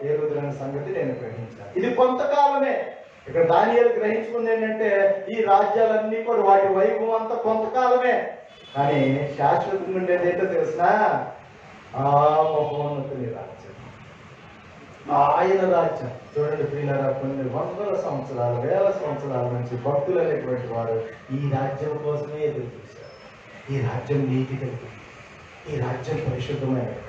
[SPEAKER 1] ఏలుదురనే సంగతి నేను గ్రహించాను. ఇది కొంతకాలమే. ఇక్కడ దానియేలు గ్రహించుకుంది ఏంటంటే, ఈ రాజ్యాలన్నీ కూడా వాటి వైభవం అంతా కొంతకాలమే, కానీ శాశ్వతంగా ఉండేది ఏంటో తెలిసిన, ఆ మహోన్నతుని రాజ్యం. ఆయన రాజ్యం చూడండి ప్రియులారా, కొన్ని వందల సంవత్సరాలు, వేల సంవత్సరాల నుంచి భక్తులు అనేటువంటి వారు ఈ రాజ్యం కోసమే ఎదురు చూశారు. ఈ రాజ్యం నీతి కలిగింది, ఈ రాజ్యం పరిశుద్ధమైనటువంటి,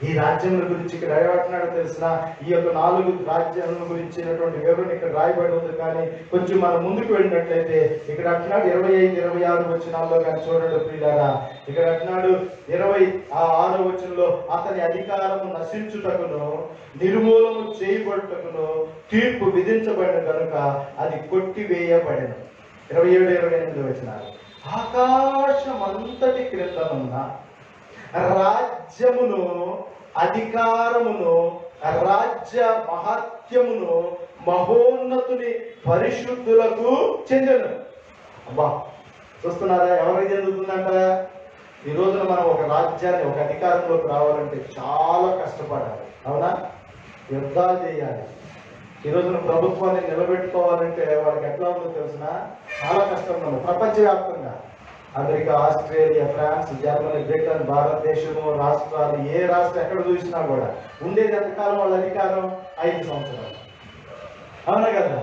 [SPEAKER 1] ఈ రాజ్యం గురించి ఇక్కడ ఏమంటున్నాడో తెలిసిన ఈ యొక్క 4 రాజ్యాల గురించినటువంటి వివరణ ఇక్కడ రాయబడి ఉంది. కానీ కొంచెం మనం ముందుకు వెళ్ళినట్లయితే ఇక్కడ అంటున్నాడు 25, 26 వచనాల్లో కానీ చూడండి ప్రియులారా, ఇక్కడ అంటున్నాడు 26వ వచనంలో అతని అధికారము నశించుటకును నిర్మూలము చేయబడుటకును తీర్పు విధించబడిన కనుక అది కొట్టివేయబడిన. 27, 28 వచనాలు. ఆకాశమంతటి క్రిందనున్న రాజ్యమును, అధికారమును, రాజ్య మహత్యమును మహోన్నతుని పరిశుద్ధులకు చెందను. అబ్బా, చూస్తున్నారా ఎవరికి చెందుతుందంట? ఈ రోజున మనం ఒక రాజ్యాన్ని, ఒక అధికారంలోకి రావాలంటే చాలా కష్టపడాలి, అవునా? యుద్ధాలు చేయాలి. ఈ రోజున ప్రభుత్వాన్ని నిలబెట్టుకోవాలంటే వాళ్ళకి ఎట్లా ఉందో తెలిసిన చాలా కష్టం ఉంది. ప్రపంచవ్యాప్తంగా America, Australia, France, Germany, Britain, భారతదేశము, రాష్ట్రాలు, ఏ రాష్ట్రం ఎక్కడ చూసినా కూడా ఉండేది ఎంతకాలం వాళ్ళ అధికారం? 5 సంవత్సరాలు, అవునా కదా?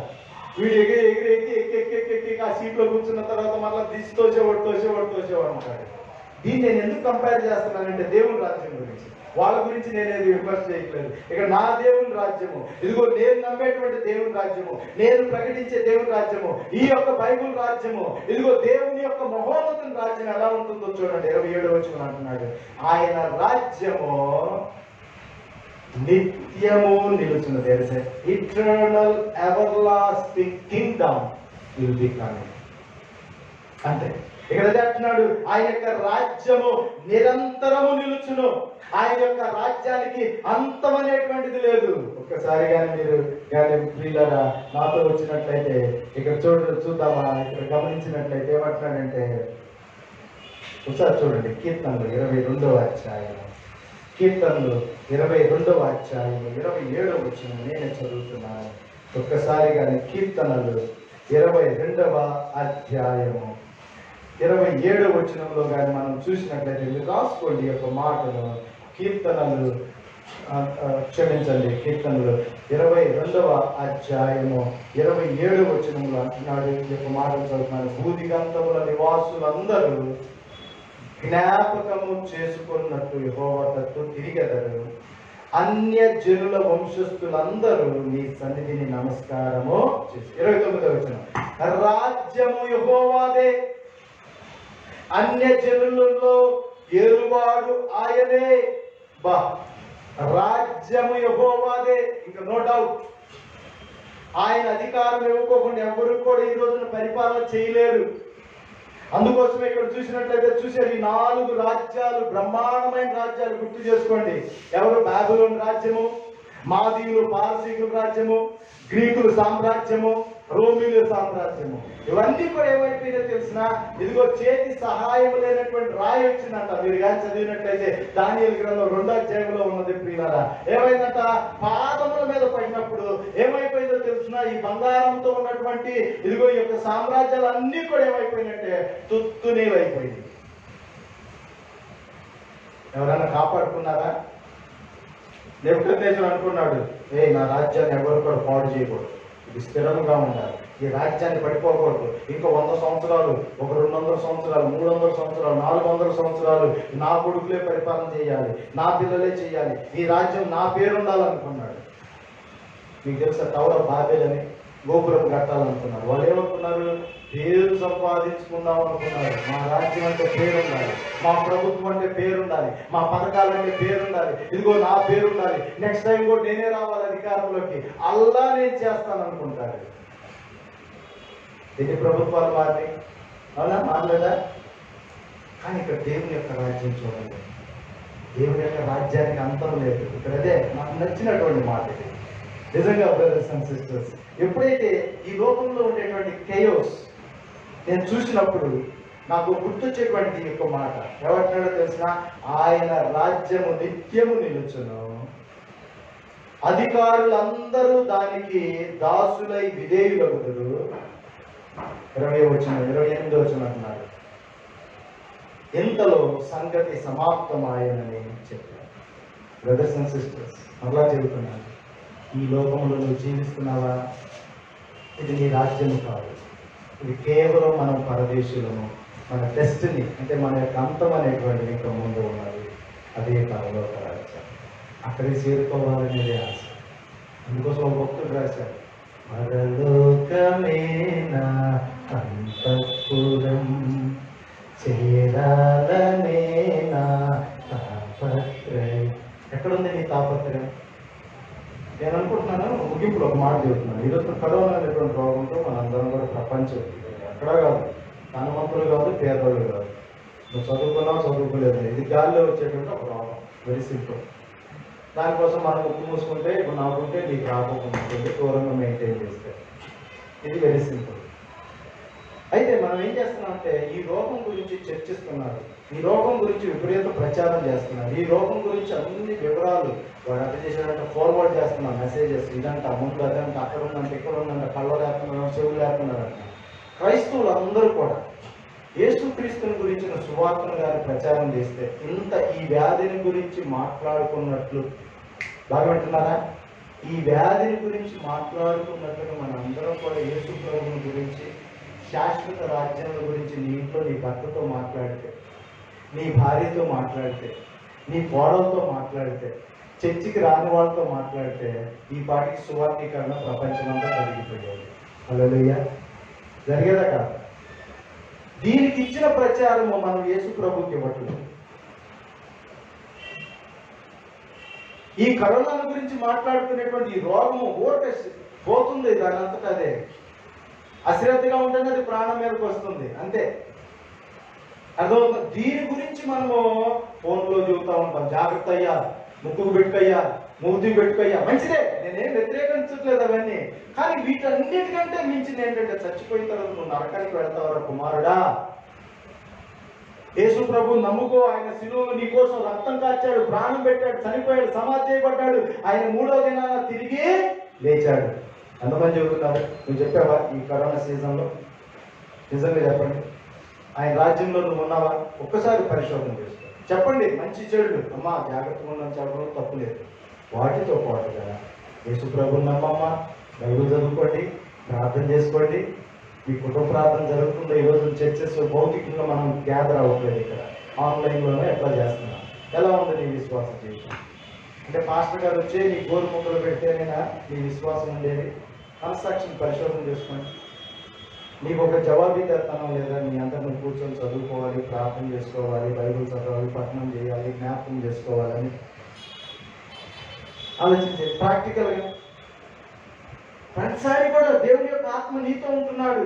[SPEAKER 1] వీడు ఎగిరి ఎగిరి ఎక్కి ఎక్కి ఎక్కి ఎక్కి ఎక్కి ఆ సీట్లో కూర్చున్న తర్వాత మళ్ళీ దిశ తోసేవాడు అంటాడు. దీన్ని నేను ఎందుకు కంపేర్ చేస్తున్నానంటే దేవుని రాజ్యం గురించి. వాళ్ళ గురించి నేనేది విమర్శ చేయట్లేదు. ఇక్కడ నా దేవుని రాజ్యము, ఇదిగో నేను నమ్మేటువంటి దేవుని రాజ్యము, నేను ప్రకటించే దేవుని రాజ్యము, ఈ యొక్క బైబుల్ రాజ్యము, ఇదిగో దేవుని యొక్క మహోన్నతుని రాజ్యం ఎలా ఉంటుందో చూడండి. 27వ వచనం అంటున్నాడు, ఆయన రాజ్యము నిత్యము నిలుచును. There is eternal everlasting kingdom will be coming. అంతే. ఇక్కడ అంటున్నాడు ఆయన యొక్క రాజ్యము నిరంతరము నిలుచును. ఆయన యొక్క రాజ్యానికి అంతం అనేటువంటిది లేదు. ఒక్కసారి కానీ మీరు కానీ ప్రియులారా నాతో వచ్చినట్లయితే ఇక్కడ చూద్దామా? ఇక్కడ గమనించినట్లయితే ఏమంటున్నాడంటే ఒకసారి చూడండి, కీర్తనలు 22వ అధ్యాయం, కీర్తనలు 22వ అధ్యాయం 27వ వచనం నేనే చదువుతున్నాను. ఒక్కసారి కానీ కీర్తనలు 22వ అధ్యాయము 27వ వచనంలో కానీ మనం చూసినట్లయితే మీరు రాసుకోండి ఈ యొక్క మాటను. కీర్తనలు క్షమించండి, కీర్తనలు 22వ అధ్యాయము 27వ వచనంలో అంటున్నాడు ఈ యొక్క మాటలు చదువుతున్నాను. భూదిగంతముల నివాసులందరూ జ్ఞాపకము చేసుకున్నట్టు యెహోవా తట్టు తిరిగెదరు. అన్య జనుల వంశస్థులందరూ నీ సన్నిధిని నమస్కారము చేసి. 29వ వచనం, రాజ్యము యెహోవాదే, అన్య జనులలో ఏలువాడు ఆయనే. బా, రాజ్యము యెహోవాదే, ఇంకా నో డౌట్. ఆయన అధికారం ఇవ్వకోకుండా ఎవరు కూడా ఈ రోజున పరిపాలన చేయలేరు. అందుకోసమే ఇక్కడ చూసినట్లయితే చూసారు ఈ 4 రాజ్యాలు, బ్రహ్మాండమైన రాజ్యాలు గుర్తు చేసుకోండి. ఎవరు? బాబిలోను రాజ్యము, మాదీయులు పారసీకుల రాజ్యము, గ్రీకుల సామ్రాజ్యము, రోమిల సామ్రాజ్యము. ఇవన్నీ కూడా ఏమైపోయినా తెలిసిన ఇదిగో చేతి సహాయం లేనటువంటి రాయి వచ్చిందంట. మీరు కానీ చదివినట్లయితే దానియేలు గ్రంథం 2వ అధ్యాయంలో ఉన్నది ప్రియులారా. ఏమైందంట? పాదముల మీద పడినప్పుడు ఏమైపోయిందో తెలిసిన ఈ బంగారంతో ఉన్నటువంటి ఇదిగో ఈ యొక్క సామ్రాజ్యాలు అన్నీ కూడా ఏమైపోయినట్టే తుత్తునేలైపోయింది. ఎవరైనా కాపాడుకున్నారా? నెబుకద్నెజరు అనుకున్నాడు, నా రాజ్యాన్ని ఎవరు కూడా పాడు చేయకూడదు, ఇది స్థిరంగా ఉండాలి, ఈ రాజ్యాన్ని పడిపోకూడదు. ఇంకో 100 సంవత్సరాలు, ఒక 200 సంవత్సరాలు, 300 సంవత్సరాలు, 400 సంవత్సరాలు నా కొడుకులే పరిపాలన చేయాలి, నా పిల్లలే చేయాలి, ఈ రాజ్యం నా పేరు ఉండాలనుకున్నాడు. మీకు తెలుసా టవర్ ఆఫ్ బాబెల్ అని గోపురం కట్టాలనుకున్నారు. వాళ్ళు ఏమనుకున్నారు? పేరు సంపాదించుకుందాం అనుకున్నారు. మా రాజ్యం అంటే పేరు ఉండాలి, మా ప్రభుత్వం అంటే పేరు ఉండాలి, మా పథకాలంటే పేరు ఉండాలి, ఇదిగో నా పేరు ఉండాలి, నెక్స్ట్ టైం కూడా నేనే రావాలి అధికారంలోకి, అల్లా నేను చేస్తాను అనుకుంటారు. ఎన్ని ప్రభుత్వాలు మారినాయి, అవునా? మారలేదా? కానీ ఇక్కడ దేవుని యొక్క రాజ్యం చూడండి. దేవుని యొక్క రాజ్యానికి అంతం లేదు. ఇక్కడ అదే నాకు నచ్చినటువంటి మాట ఇది. నిజంగా బ్రదర్స్ అండ్ సిస్టర్స్, ఎప్పుడైతే ఈ లోకంలో ఉండేటువంటి కేయోస్ నేను చూసినప్పుడు నాకు గుర్తొచ్చేటువంటి యొక్క మాట ఎవరినాడో తెలిసిన, ఆయన రాజ్యము నిత్యము నిలుచును, అధికారులందరూ దానికి దాసులై విధేయులగుదురు. 20వ వచనం 28వ వచనం అంటున్నాడు, ఇంతలో సంగతి సమాప్తమాయనని చెప్పారు. బ్రదర్స్ అండ్ సిస్టర్స్, అలా చెబుతున్నాను, ఈ లోకంలో నువ్వు జీవిస్తున్నావా? ఇది నీ రాజ్యం కాదు. ఇది కేవలం మనం పరదేశులము. మన డెస్టినీ అంటే మన యొక్క అంతం అనేటువంటిది ఇంకా ముందు ఉన్నది. అదే పరలోక రాజ్యం. అక్కడికి చేరుకోవాలనేది ఆశ. అందుకోసం ఒక భక్తుడు రాశారు, పరలోకమేనా అంతఃపురం చేరాలనేనా తాపత్రయం. ఎక్కడుంది నీ తాపత్రయం? నేను అనుకుంటున్నాను, ముగింపులో ఒక మాట చెబుతున్నాను. ఈరోజు కరోనా అనేటువంటి రోగంతో మనందరం కూడా ప్రపంచం ఎక్కడా కాదు, ధనవంతులు కాదు, పేదవాళ్ళు కాదు, నువ్వు చదువుకున్నావు చదువుకోలేదు, ఇది గాలిలో వచ్చేటువంటి ఒక రోగం. Very simple. దానికోసం మనం ఉప్పు మూసుకుంటే ఇప్పుడు నాకుంటే నీకు రాకుండా దూరంగా మెయింటైన్ చేస్తే ఇది వెరీ సింపుల్. అయితే మనం ఏం చేస్తున్నామంటే ఈ రోగం గురించి చర్చిస్తున్నారు, ఈ రోగం గురించి విపరీత ప్రచారం చేస్తున్నారు, ఈ రోగం గురించి అన్ని వివరాలు వాడు అర్థం చేసేదంటే ఫార్వర్డ్ చేస్తున్నారు మెసేజెస్. ఇదంట ముందు అదంట, అక్కడ ఉందంటే ఇక్కడ ఉందంట, కళ్ళ లేకున్నారు, చెవులు లేకున్నారంట. క్రైస్తవులు అందరూ కూడా యేసుక్రీస్తుని గురించిన సువార్తను గారి ప్రచారం చేస్తే ఇంత ఈ వ్యాధిని గురించి మాట్లాడుకున్నట్లు బాగా వింటున్నారా? ఈ వ్యాధిని గురించి మాట్లాడుకున్నట్లుగా మనందరం కూడా యేసు ప్రభువుని గురించి, శాశ్వత రాజ్యం గురించి నీ ఇంట్లో నీ భర్తతో మాట్లాడితే, నీ భార్యతో మాట్లాడితే, నీ కోడలతో మాట్లాడితే, చర్చికి రాని వాళ్ళతో మాట్లాడితే ఈ పాటికి సువార్తీకరణ ప్రపంచమంతా జరిగిపోయేది. హల్లెలూయా. జరిగేదా కాదు? దీనికి ఇచ్చిన ప్రచారము మనం యేసు ప్రభుకి ఇవ్వట్లేదు. ఈ కరోనా గురించి మాట్లాడుకునేటువంటి ఈ రోగము ఊరికే పోతుంది, దాని అంతటా అదే. అశ్రద్ధగా ఉంటుంది, అది ప్రాణం మీదకి వస్తుంది, అంతే. అర్థమవుతుంది. దీని గురించి మనము ఫోన్లో చూస్తూ ఉంటాం, జాగ్రత్త అయ్యా, ముక్కుకు పెట్టుకయ్యా, మూతి పెట్టుకయ్యా. మంచిదే, నేనేం వ్యతిరేకించట్లేదు అవన్నీ. కానీ వీటన్నిటికంటే మించింది ఏంటంటే చచ్చిపోయిన తర్వాత నువ్వు నరకానికి వెళ్తావరా కుమారుడా. యేసు ప్రభు నమ్ముకో, ఆయన శిలువలో నీ కోసం రక్తం కార్చాడు, ప్రాణం పెట్టాడు, చనిపోయాడు, సమాధి చేయబడ్డాడు, ఆయన 3వ దినాన తిరిగి లేచాడు. ఎంతమంది చెబుతున్నారు? నువ్వు చెప్పావా ఈ కరోనా సీజన్లో? నిజంగా చెప్పండి, ఆయన రాజ్యంలో నువ్వు ఉన్నావా? ఒక్కసారి పరిశోధన చేసుకో, చెప్పండి. మంచి చెడు అమ్మా జాగ్రత్తగా ఉన్న చెప్పడం తప్పులేదు. వాటితో పాటుగా యేసు ప్రభుని నమ్మమ్మ, బైబిల్ చదువుకోండి, ప్రార్థన చేసుకోండి. ఈ కుటుంబ ప్రార్థన జరుగుతుందో ఈరోజు చర్చెస్ భౌతికంగా మనం గ్యాదర్ అవ్వట్లేదు, ఇక్కడ ఆన్లైన్లోనే ఎట్లా చేస్తున్నాం. ఎలా ఉంది నీ విశ్వాస జీవితం? అంటే పాస్టర్ గారు వచ్చి నీ గోరు ముక్కలు పెడితేనేనా నీ విశ్వాసం ఉండేది? కన్స్ట్రక్షన్ పరిశోధన చేసుకోండి. నీకు ఒక జవాబుదారీతనం లేదా? నీ అంతా నువ్వు కూర్చొని చదువుకోవాలి, ప్రార్థన చేసుకోవాలి, బైబిల్ చదవాలి, పఠనం చేయాలి, జ్ఞాపకం చేసుకోవాలని ఆలోచించే ప్రాక్టికల్గా ప్రతిసారి కూడా దేవుని యొక్క ఆత్మ నీతో ఉంటున్నాడు.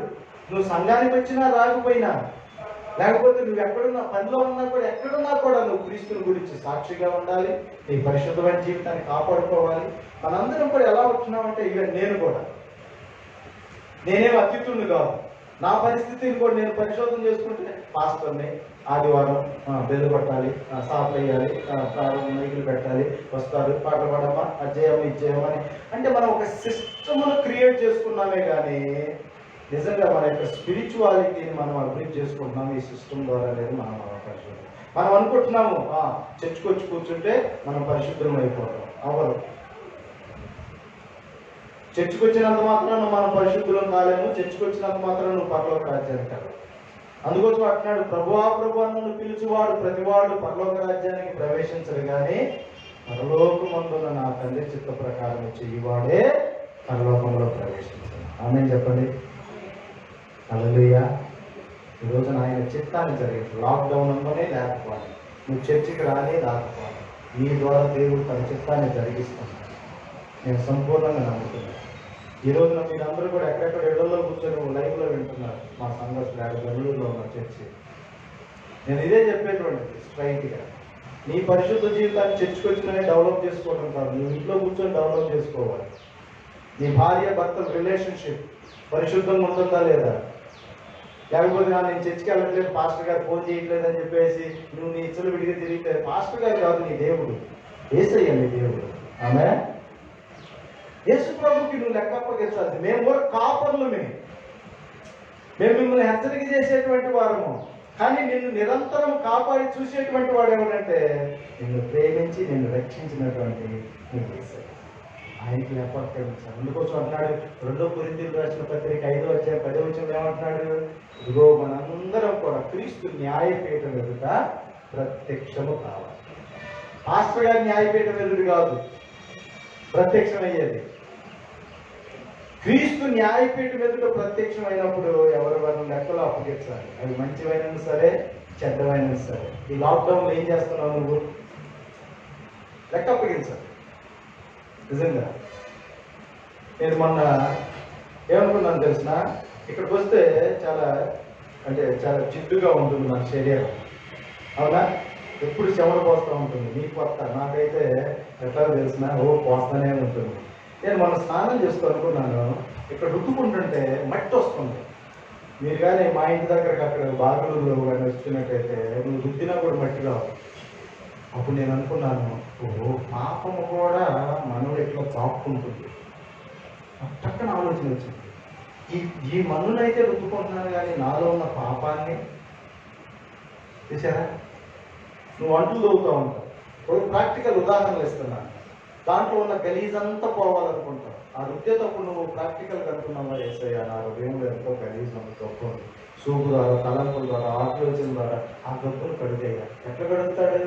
[SPEAKER 1] నువ్వు సంఘానికి వచ్చినా రాకపోయినా, లేకపోతే నువ్వు ఎక్కడున్నా, పనిలో ఉన్నా కూడా, ఎక్కడున్నా కూడా నువ్వు క్రీస్తుని గురించి సాక్షిగా ఉండాలి. నీ పరిశుద్ధమైన జీవితాన్ని కాపాడుకోవాలి. మనందరం కూడా ఎలా వచ్చినామంటే ఈవెన్ నేను కూడా, నేనేం అత్యుత్తుని కాదు. నా పరిస్థితిని కూడా నేను పరిశోధన చేసుకుంటే పాస్టర్ని, ఆదివారం బెల్లు కొట్టాలి, సాపులు వేయాలి, మైకులు పెట్టాలి, వస్తారు, పాటలు పాడమ్మా, అజ్జేయమ్మ ఇచ్చేయమని. అంటే మనం ఒక సిస్టమ్ను క్రియేట్ చేసుకున్నామే కానీ నిజంగా మన యొక్క స్పిరిచువాలిటీని మనం అభివృద్ధి చేసుకుంటున్నాము ఈ సిస్టమ్ ద్వారా అనేది మనం పరిశుద్ధం. మనం అనుకుంటున్నాము చర్చకు వచ్చి కూర్చుంటే మనం పరిశుద్ధం అయిపోతాం. అవరు. చర్చకు వచ్చినంత మాత్రం మనం పరిశుద్ధులం కాలేము, చర్చకు వచ్చినంత మాత్రం నువ్వు పరలోక రాజ్యానికి కాదు. అందుకోసం అంటున్నాడు, ప్రభువా ప్రభువా నన్ను పిలుచువాడు ప్రతివాడు పరలోక రాజ్యానికి ప్రవేశించడు కానీ పరలోకమందున్న నా తండ్రి చిత్త ప్రకారం చెయ్యవాడే పరలోకంలో ప్రవేశించాడు. ఆమేన్ చెప్పండి. హల్లెలూయా. ఈ రోజున ఆయన చిత్తాన్ని జరిగింది. లాక్డౌన్ ఉందనే లేకపోవాలి, నువ్వు చర్చికి రాని రాకపోవాలి, నీ ద్వారా దేవుడు తన చిత్తాన్ని జరిగిస్తున్నాడు. నేను సంపూర్ణంగా నమ్ముతున్నాను. ఈ రోజున మీరందరూ కూడా ఎక్కడెక్కడ ఇళ్లలో కూర్చొని లైవ్లో వింటున్నారు. మా సంఘస్థులు బెంగళూరులో ఉన్న చర్చి. నేను ఇదే చెప్పేటువంటిది స్ట్రైట్గా, నీ పరిశుద్ధ జీవితాన్ని చర్చకు వచ్చిననే డెవలప్ చేసుకోవడం కాదు, నువ్వు ఇంట్లో కూర్చొని డెవలప్ చేసుకోవాలి. నీ భార్య భర్త రిలేషన్షిప్ పరిశుద్ధంగా ఉంటుందా లేదా? లేకపోతే నేను చర్చికి వెళ్ళట్లేదు, పాస్టర్ గారు ఫోన్ చేయట్లేదు అని చెప్పేసి నువ్వు నీ ఇచ్చలు విడిగా తిరిగితే పాస్టర్ గారు కాదు నీ దేవుడు, యేసయ్య నీ దేవుడు. ఆమె యేసు ప్రభుకి నువ్వు లెక్క అప్పగించాల్సి. మేము కూడా కాపర్లమే, మేము మిమ్మల్ని హెచ్చరిక చేసేటువంటి వారము, కానీ నిన్ను నిరంతరం కాపాడి చూసేటువంటి వాడు ఎవరంటే నిన్ను ప్రేమించి నిన్ను రక్షించినటువంటి నీ యేసయ్య. ఆయనకి ఏర్పడతాడు. అందుకోసం అంటున్నాడు 2 కొరింథీయులకు రాసిన పత్రిక 5:10 ఏమంటున్నాడు? ఇదిగో మనందరం కూడా క్రీస్తు న్యాయపీఠం ఎదుట ప్రత్యక్షము కావాలి. పాస్టర్ గారి న్యాయపీఠం ఎదురు కాదు ప్రత్యక్షమయ్యేది. క్రీస్తు న్యాయపీఠం ఎదుట ప్రత్యక్షమైనప్పుడు ఎవరు వారిని లెక్కలో అప్పగించాలి. అవి మంచివైనా సరే చెడ్డమైనా సరే. ఈ లాక్డౌన్లో ఏం చేస్తున్నావు నువ్వు? లెక్క అప్పగించాలి. నిజంగా నేను మొన్న ఏమనుకున్నాను తెలిసిన, ఇక్కడికి వస్తే చాలా జిడ్డుగా ఉంటుంది మన శరీరం. అవునా? ఎప్పుడు చెమట పోస్తూ ఉంటుంది. నీకు కొత్త, నాకైతే ఎట్లా తెలిసిన పోస్తూనే ఉంటుంది. నేను మొన్న స్నానం చేస్తూ అనుకున్నాను, ఇక్కడ రుద్దుకుంటుంటే మట్టి వస్తుంది. మీరు కానీ మా ఇంటి దగ్గరకు అక్కడ బాగులూరులో కానీ వచ్చినట్టయితే నువ్వు రుద్దినా కూడా మట్టి రావు. అప్పుడు నేను అనుకున్నాను, పాపము కూడా మనలో ఎట్లా చాపుకుంటుంది. చక్కన ఆలోచన వచ్చింది. ఈ మన్నునైతే రుద్దుకుంటున్నాను కానీ నాలో ఉన్న పాపాన్ని చూసారా? నువ్వు అంటూ తవ్వుతూ ఉంటావు. ఇప్పుడు ప్రాక్టికల్ ఉదాహరణలు ఇస్తున్నాను. దాంట్లో ఉన్న గలీజ్ అంతా పోవాలనుకుంటావు. ఆ రుద్దేటప్పుడు నువ్వు ప్రాక్టికల్ కనుక్కున్నావా? ఏసయ్యా నా హృదయంలో ఎంతో గలీజ్ ఉంది, గొప్ప ఉంది. సూపు ద్వారా, తలంపుల ద్వారా, ఆలోచన ద్వారా ఆ గొప్పను కడుగేయ. ఎట్లా కడుగుతాడు?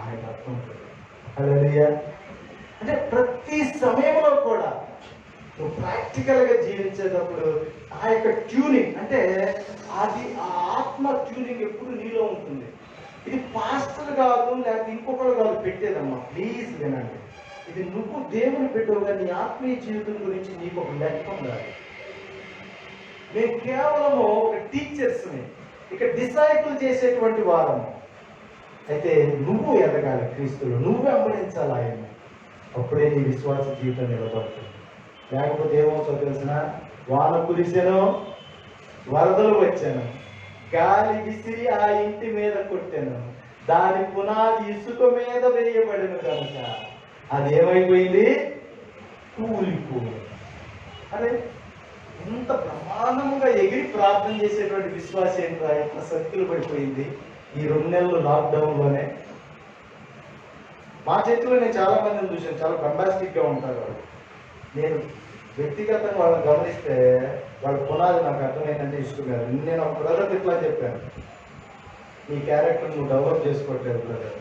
[SPEAKER 1] ఆయన రక్తం. హల్లెలూయా. అంటే ప్రతి సమయంలో కూడా నువ్వు ప్రాక్టికల్గా జీవించేటప్పుడు ఆ యొక్క ట్యూనింగ్, అంటే అది ఆ ఆత్మ ట్యూనింగ్ ఎప్పుడు నీలో ఉంటుంది. ఇది పాస్టర్ కాదు, లేకపోతే ఇంకొకరు కాదు పెట్టేదమ్మా. ప్లీజ్ వినండి, ఇది నువ్వు దేవుని పెట్టవుగా నీ ఆత్మీయ జీవితం గురించి నీకు ఒక లెక్క ఉండాలి. మేము కేవలము ఒక టీచర్స్ని, ఇక డిసైపుల్ చేసేటువంటి వారము. అయితే నువ్వు ఎదగాలి క్రీస్తులు, నువ్వు వెంబడించాలి ఆయన్ని. అప్పుడే నీ విశ్వాస జీవితం నిలబడుతుంది. లేకపోతే ఏమవుతుందో తెలిసిన, వాన కురిసెను, వరదలు వచ్చాను, గాలి విసిరి ఆ ఇంటి మీద కొట్టాను, దాని పునాది ఇసుక మీద వేయబడిన కనుక అది ఏమైపోయింది? కూలిపోయింది. అరే ఇంత ప్రమాణముగా ఎగిరి ప్రార్థన చేసేటువంటి విశ్వాసం ఏంట్రా ఎట్లా సర్కిల్ పడిపోయింది ఈ 2 నెలలు లాక్డౌన్లోనే. మా చేతిలో నేను చాలా మందిని చూశాను, చాలా కంబాస్టిక్ గా ఉంటారు వాళ్ళు. నేను వ్యక్తిగతంగా వాళ్ళని గమనిస్తే వాళ్ళ పునాది నాకు అర్థమైందంటే ఇష్టం కాదు. నేను ఒక బ్రదర్ ఇట్లా చెప్పాను, నీ క్యారెక్టర్ నువ్వు డెవలప్ చేసుకోవట్లేదు బ్రదర్.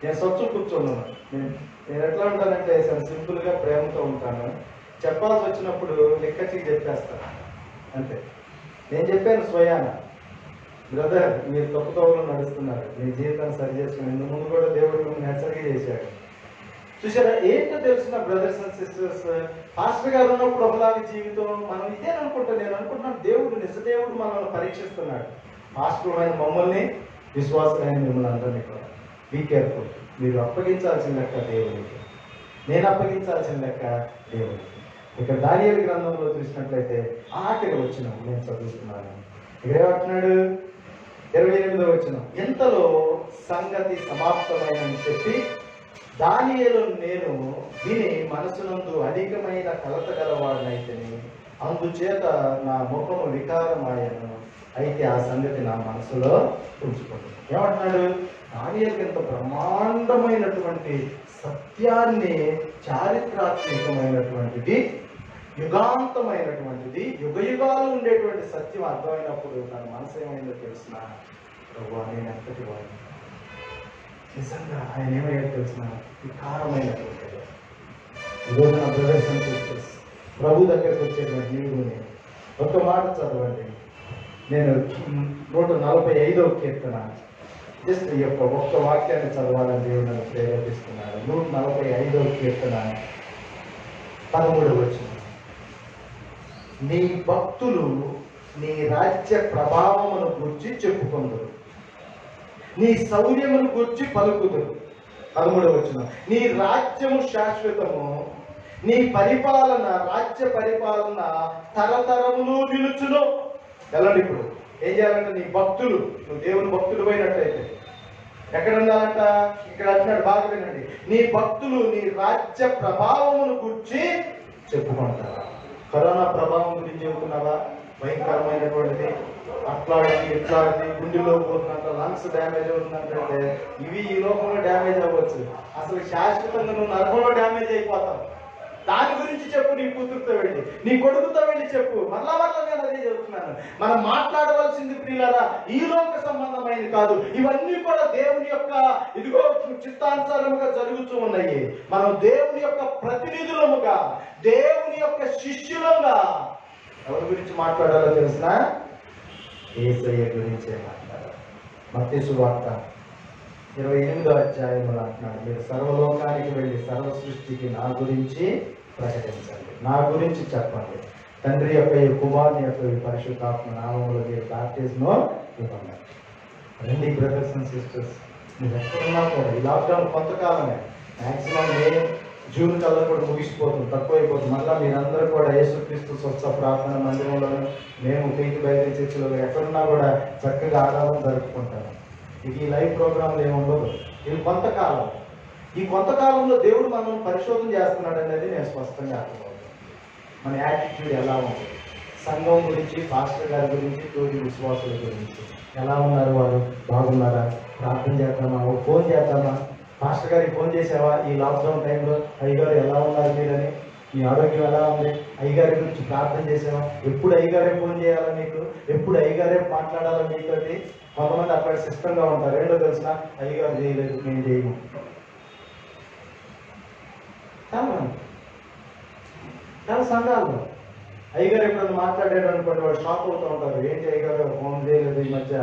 [SPEAKER 1] నేను సొచ్చు కూర్చున్నాను. నేను ఎట్లా ఉంటానంటే చాలా సింపుల్గా ప్రేమతో ఉంటాను. చెప్పాల్సి వచ్చినప్పుడు లెక్కచ్చి చెప్పేస్తాను అంతే. నేను చెప్పాను స్వయాన, బ్రదర్ మీరు తప్పుతోవలో నడుస్తున్నారు, మీ జీవితాన్ని సరి చేసుకుని ఇందు ముందు కూడా దేవుడు మిమ్మల్ని హెచ్చరిక చేశాడు. చూసారా? ఏంటో తెలిసిన బ్రదర్స్ అండ్ సిస్టర్స్, పాస్టర్ గారు ఉన్నప్పుడు ఒకలాగా జీవితం మనం ఇదే అనుకుంటాం. నేను అనుకుంటున్నాను దేవుడు నిజదేవుడు మనల్ని పరీక్షిస్తున్నాడు. పాస్టర్ అయిన మమ్మల్ని, విశ్వాసులైన మిమ్మల్ని అందరినీ కూడా బీ కేర్ఫుల్. మీరు అప్పగించాల్సిన లెక్క దేవుడికి, నేను అప్పగించాల్సిన లెక్క దేవుడికి. ఇక్కడ దానియేలు గ్రంథంలో చూసినట్లయితే ఆఖరి వచనం నేను చదువుతున్నాను. ఇక్కడ ఏమంటున్నాడు? 28వ వచనం, ఎంతలో సంగతి సమాప్తమైనని చెప్పి దానియేలు నేను విని మనసునందు అధికమైన కలత గలవాడినైతేని, అందుచేత నా ముఖము వికారమాయను, అయితే ఆ సంగతి నా మనసులో ఉంచుకుంటుంది. ఏమంటున్నాడు? దానియేలుకి ఎంత బ్రహ్మాండమైనటువంటి సత్యాన్ని, చారిత్రాత్మకమైనటువంటిది, యుగాంతమైనటువంటిది, యుగాలు ఉండేటువంటి సత్యం అర్థమైనప్పుడు తన మనసు ఏమైందో తెలిసిన, ప్రభు నేను ఎంతటి వాడిని, నిజంగా ఆయన ఏమయ్యో తెలిసిన వికారమైనటువంటి. ఈరోజు నా బ్రదర్స్ అండ్ సిస్టర్స్, ప్రభు దగ్గరికి వచ్చేటువంటి జీవుని ఒక మాట చదవండి. నేను 145వ కీర్తన జస్ట్ ఈ యొక్క ఒక్క వాక్యాన్ని చదవాలని దేవుడు నన్ను ప్రేరేపిస్తున్నాడు. 145వ కీర్తన 13వ వచనం, నీ భక్తులు నీ రాజ్య ప్రభావమును గురించి చెప్పుకొందురు, నీ శౌర్యమును గురించి పలుకుదురు. 13వ వచనం, నీ రాజ్యము శాశ్వతము, నీ పరిపాలన, రాజ్య పరిపాలన తరతరములు నిలుచును. వెళ్ళండి. ఇప్పుడు ఏం చేయాలంటే నీ భక్తులు, నువ్వు దేవుని భక్తులు పోయినట్టయితే ఎక్కడ ఉండాలంట? ఇక్కడ అంటున్నాడు, బాగా వినండి, నీ భక్తులు నీ రాజ్య ప్రభావమును గురించి చెప్పుకుంటారా? కరోనా ప్రభావం గురించి చెబుతున్నావా? భయంకరమైనటువంటిది, అట్లాంటి ఇట్లాంటి, గుండెలో పోతున్నంత, లంగ్స్ డ్యామేజ్ అవుతుందంటే ఇవి ఈ లోకంలో డ్యామేజ్ అవ్వచ్చు. అసలు శాశ్వతంగా నువ్వు నరకంలో డ్యామేజ్ అయిపోతావు. దాని గురించి చెప్పు, నీ కూతురుతో వెళ్ళి, నీ కొడుకుతో వెళ్ళి చెప్పు. మరలా నేను అదే చెప్తున్నాను. మనం మాట్లాడవలసింది ప్రియులారా ఈ లోక సంబంధమైనది కాదు. ఇవన్నీ కూడా దేవుని యొక్క ఇదిగో చిత్తానుసారముగా జరుగుతూ ఉన్నాయి. మనం దేవుని యొక్క ప్రతినిధులముగా, దేవుని యొక్క శిష్యులుగా ఎవరి గురించి మాట్లాడాలో తెలిసినా యేసయ్య గురించే మాట్లాడాలి. మత్తయి సువార్త 28వ అధ్యాయంలో అంటున్నాడు, మీరు సర్వలోకానికి వెళ్ళి సర్వ సృష్టికి నా గురించి ప్రకటించండి, నా గురించి చెప్పండి. తండ్రి యొక్క ఈ కుమారుని యొక్క ఈ పరిశుద్ధాత్మ నామములో మీరు బాప్టిజము ఇవ్వండి. రండి బ్రదర్స్ అండ్ సిస్టర్స్, మీరు ఎక్కడున్నా కూడా ఈ లాక్డౌన్ కొంతకాలమే, మ్యాక్సిమం మే జూన్ కల్లా కూడా ముగిసిపోతుంది, తక్కువైపోతుంది. మళ్ళీ మీరందరూ కూడా యేసుక్రీస్తు స్వస్థ ప్రార్థన మందిరంలోనూ మేము పీకి బయట చర్చిలో ఎక్కడున్నా కూడా చక్కగా ఆరాధన జరుపుకుంటారు. ఇక ఈ లైవ్ ప్రోగ్రాంలు ఏముండదు. ఇది కొంతకాలం. ఈ కొంతకాలంలో దేవుడు మనం పరిశోధన చేస్తున్నాడు అనేది నేను స్పష్టంగా అర్థమవుతుంది. మన యాటిట్యూడ్ ఎలా ఉంది, సంఘం గురించి, పాస్టర్ గారి గురించి, తోటి విశ్వాసుల గురించి ఎలా ఉన్నారు, వారు బాగున్నారా, ప్రార్థన చేద్దామా, ఓ ఫోన్ చేద్దామా, పాస్టర్ గారికి ఫోన్ చేసావా ఈ లాక్డౌన్ టైంలో, అయ్యగారు ఎలా ఉన్నారు మీరని, మీ ఆరోగ్యం ఎలా ఉంది, అయ్యగారి గురించి ప్రార్థన చేసావా, ఎప్పుడు అయ్యగారే ఫోన్ చేయాలా మీకు, ఎప్పుడు అయ్యగారే మాట్లాడాలా మీతోటి. కొంతమంది అక్కడ సిస్టంగా ఉంటారు, ఏంటో తెలిసిన అయ్యగారు చేయలేదు మేము చేయము. చాలా సంఘాలు అయ్యగారు ఎప్పుడైనా మాట్లాడారు అనుకోండి, వాడు షాక్ అవుతూ ఉంటారు. ఏంటి అయ్యగారు ఫోన్ చేయలేదు ఈ మధ్య,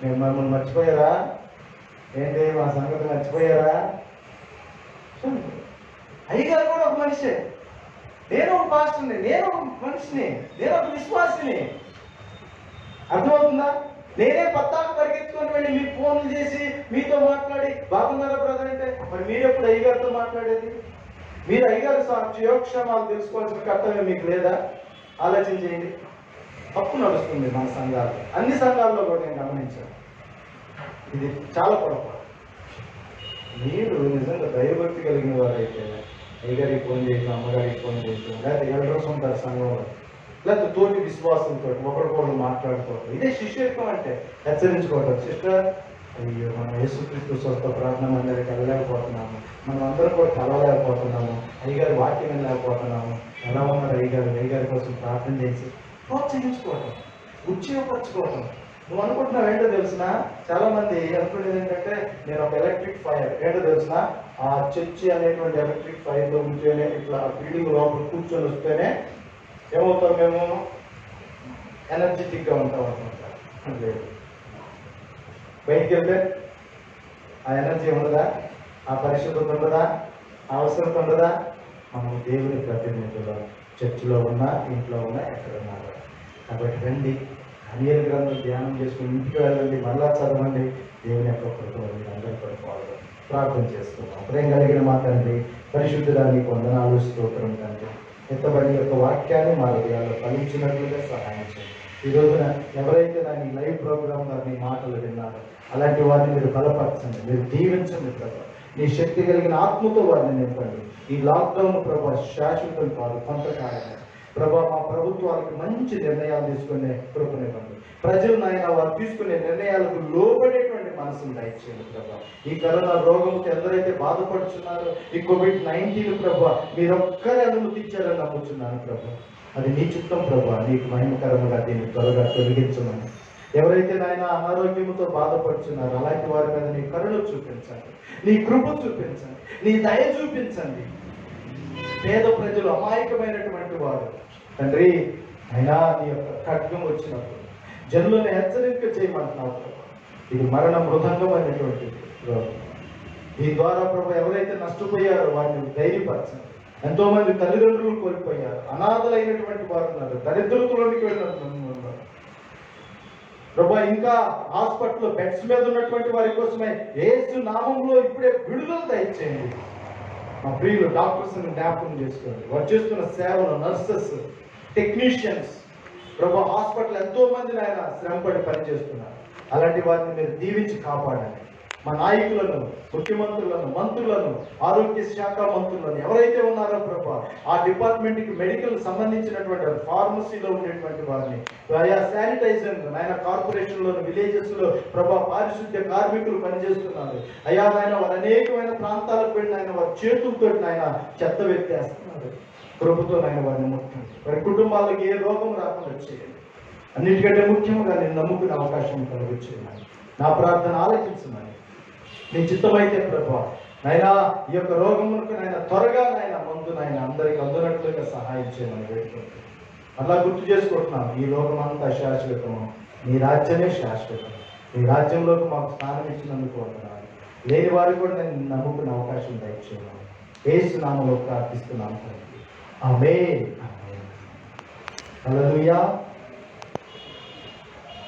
[SPEAKER 1] మేము మమ్మల్ని మర్చిపోయారా, ఏంటి మా సంగతి మర్చిపోయారా. అయ్యగారు కూడా ఒక మనిషే, నేను ఒక పాస్టర్ని, నేను ఒక మనిషిని, నేను ఒక విశ్వాసిని. అర్థమవుతుందా? నేనే పత్తాకు పరిగెత్తుకొని వెళ్ళి మీకు ఫోన్లు చేసి మీతో మాట్లాడి బాగున్నారా బ్రదర్ అంటే, మరి మీరు ఎప్పుడు అయ్యగారితో మాట్లాడేది? మీరు అయ్యగారి యోగక్షేమాలు తెలుసుకోవాల్సిన కర్తవ్యం మీకు లేదా? ఆలోచన చేయండి. తప్పు నడుస్తుంది మన సంఘాలు, అన్ని సంఘాల్లో కూడా నేను గమనించాను. ఇది చాలా పొరపాటు. మీరు నిజంగా దైవభక్తి కలిగిన వారైతే అయ్యగారికి ఫోన్ చేయటం, అమ్మగారికి ఫోన్ చేయటం, లేకపోతే ఎల్డర్స్ ఉంటారు సంఘంలో, లేకపోతే తోటి విశ్వాసంతో ఒకరికొకరు మాట్లాడుకోవటం, ఇదే శిష్యత్వం అంటే. హెచ్చరించుకోవటం, సిస్టర్ అయ్యో మనం యేసుక్రీస్తు స్వస్థ ప్రార్థన మందిరానికి వెళ్ళలేకపోతున్నాము, మనం అందరం కూడా కలవలేకపోతున్నాము, అయ్యగారి వాక్యం వెళ్ళలేకపోతున్నాము, ఎలా ఉన్నారు అయ్యగారు, అయ్యగారి కోసం ప్రార్థన చేసి ప్రోత్సహించుకోవటం, ఉత్సాహపరచుకోవటం. నువ్వు అనుకుంటున్నావు ఏంటో తెలిసిన, చాలా మంది అనుకునేది ఏంటంటే నేను ఒక ఎలక్ట్రిక్ ఫైర్, ఏంటో తెలిసిన ఆ చర్చి అనేటువంటి ఎలక్ట్రిక్ ఫైర్లో కూర్చొని ఇట్లా బిల్డింగ్ లోపల కూర్చొని వస్తేనే ఏమవుతాం, మేము ఎనర్జెటిక్గా ఉంటాం అనుకుంటాం. లేదు, బయటికి వెళ్తే ఆ ఎనర్జీ ఉండదా, ఆ పరిశుద్ధత ఉండదా, ఆ అవసరత ఉండదా? మనం దేవుని ప్రతినిధులు, చర్చిలో ఉన్నా, ఇంట్లో ఉన్నా, ఎక్కడున్నా. కాబట్టి రండి, దానియేలు గ్రంథం ధ్యానం చేసుకుని ఇంటికి వెళ్ళండి, మళ్ళా చదవండి. దేవుని యొక్క కృపలో మీరు అందరూ కూడా పాల్గొని ప్రార్థన చేసుకున్నాం. ప్రేమ కలిగిన మా తండ్రి, పరిశుద్ధుడానికి వందనాలు, స్తోత్రం తండ్రి. ఎత్తబడి యొక్క వాక్యాన్ని మా హృదయాల్లో ఫలించినట్లుగా సహాయం చేయండి. ఈ రోజున ఎవరైతే దాని లైవ్ ప్రోగ్రామ్ దాన్ని మాటలు విన్నారో అలాంటి వారిని మీరు బలపరచండి, మీరు దీవించండి ప్రభా. నీ శక్తి కలిగిన ఆత్మతో వారిని నింపండి. ఈ లాక్డౌన్ ప్రభా శాశ్వతం కాదు, కొంతకాలమే ప్రభా. మా ప్రభుత్వాలకు మంచి నిర్ణయాలు తీసుకునే కృపనివ్వండి. ప్రజలు నాయన వారు తీసుకునే నిర్ణయాలకు లోబడేటువంటి మనసును దయచేయండి ప్రభా. ఈ కరోనా రోగంతో ఎందరైతే బాధపడుతున్నారో, ఈ COVID-19 ప్రభా మీరొక్కరే అనుమతించారని నమ్ముతున్నాను ప్రభా. అది నీ చిత్తం ప్రభా, నీకు మహిమకరముగా దీన్ని త్వరగా తొలగించమని. ఎవరైతే నాయన అనారోగ్యంతో బాధపడుతున్నారో అలాంటి వారి మీద నీ కరుణ చూపించండి, నీ కృప చూపించండి, నీ దయ చూపించండి. పేద ప్రజలు, అమాయకమైనటువంటి వారు తండ్రి అయినా నీ యొక్క ఖడ్గం వచ్చినప్పుడు జనులను హెచ్చరిక చేయమంటున్నావు ప్రభా. ఇది మరణ మృదంగం అనేటువంటి రోగం. దీని ద్వారా ప్రభా ఎవరైతే నష్టపోయారో వారిని ధైర్యపరచండి. ఎంతో మంది తల్లిదండ్రులు కోల్పోయారు, అనాథలైనటువంటి వారు ఉన్నారు, దరిద్రతలోనికి వెళ్ళినటువంటి ఉన్నారు ప్రభా. ఇంకా హాస్పిటల్లో బెడ్స్ మీద ఉన్నటువంటి వారి కోసమే యేసు నామంలో ఇప్పుడే విడుదల దయచేయండి. మా ప్రియులు డాక్టర్స్ జ్ఞాపకం చేసుకోండి, వారు చేస్తున్న సేవలు, నర్సెస్, టెక్నీషియన్స్ ప్రభా. హాస్పిటల్ ఎంతో మంది ఆయన శ్రమపడి పనిచేస్తున్నారు. అలాంటి వారిని మీరు దీవించి కాపాడండి. మా నాయకులను, ముఖ్యమంత్రులను, మంత్రులను, ఆరోగ్య శాఖ మంత్రులను ఎవరైతే ఉన్నారో ప్రభా, ఆ డిపార్ట్మెంట్కి మెడికల్ సంబంధించినటువంటి ఫార్మసీలో ఉండేటువంటి వారిని, ఆయా శానిటైజర్ నాయన కార్పొరేషన్లోని విలేజెస్లో ప్రభా పారిశుద్ధ్య కార్మికులు పనిచేస్తున్నారు అయ్యా నాయన, వారు అనేకమైన ప్రాంతాలకు వెళ్ళి ఆయన వారి చేతులతో నాయన చెత్త వ్యక్తేస్తున్నారు. ప్రభుత్వం ఆయన వారిని ముఖ్యం, వారి కుటుంబాలకు ఏ రోగం రాకుండా చేయండి. అన్నిటికంటే ముఖ్యంగా నేను నమ్ముకునే అవకాశం కలిగించేయమని నా ప్రార్థన ఆలోచించమని, నీ చిత్తమైతే ప్రభా నాయన ఈ యొక్క రోగములకు నాయన త్వరగా నాయన మందు నాయన అందరికి అందునట్లుగా సహాయం చేయమని వేడుకుంటున్నాను. అలా గుర్తు చేసుకుంటున్నాను, ఈ లోకం అంతా శాశ్వతము, నీ రాజ్యమే శాశ్వతం. నీ రాజ్యంలోకి మాకు స్థానం ఇచ్చినందుకు వందనాలు. లేని వారికి కూడా నేను నమ్ముకునే అవకాశం దయచేయమని యేసు నామములో ప్రార్థిస్తున్నాను తండ్రి. ఆమేన్. హల్లెలూయా.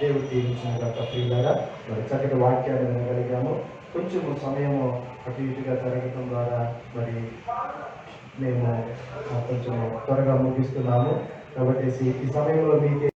[SPEAKER 1] దేవుడు దీవించిన గాక. ప్రియులారా, మరి చక్కటి వాక్యాలు వినగలిగాము. కొంచెం సమయము అటు ఇటుగా జరగడం ద్వారా మరి మేము కొంచెం త్వరగా ముగిస్తున్నాము. కాబట్టి ఈ సమయంలో మీకే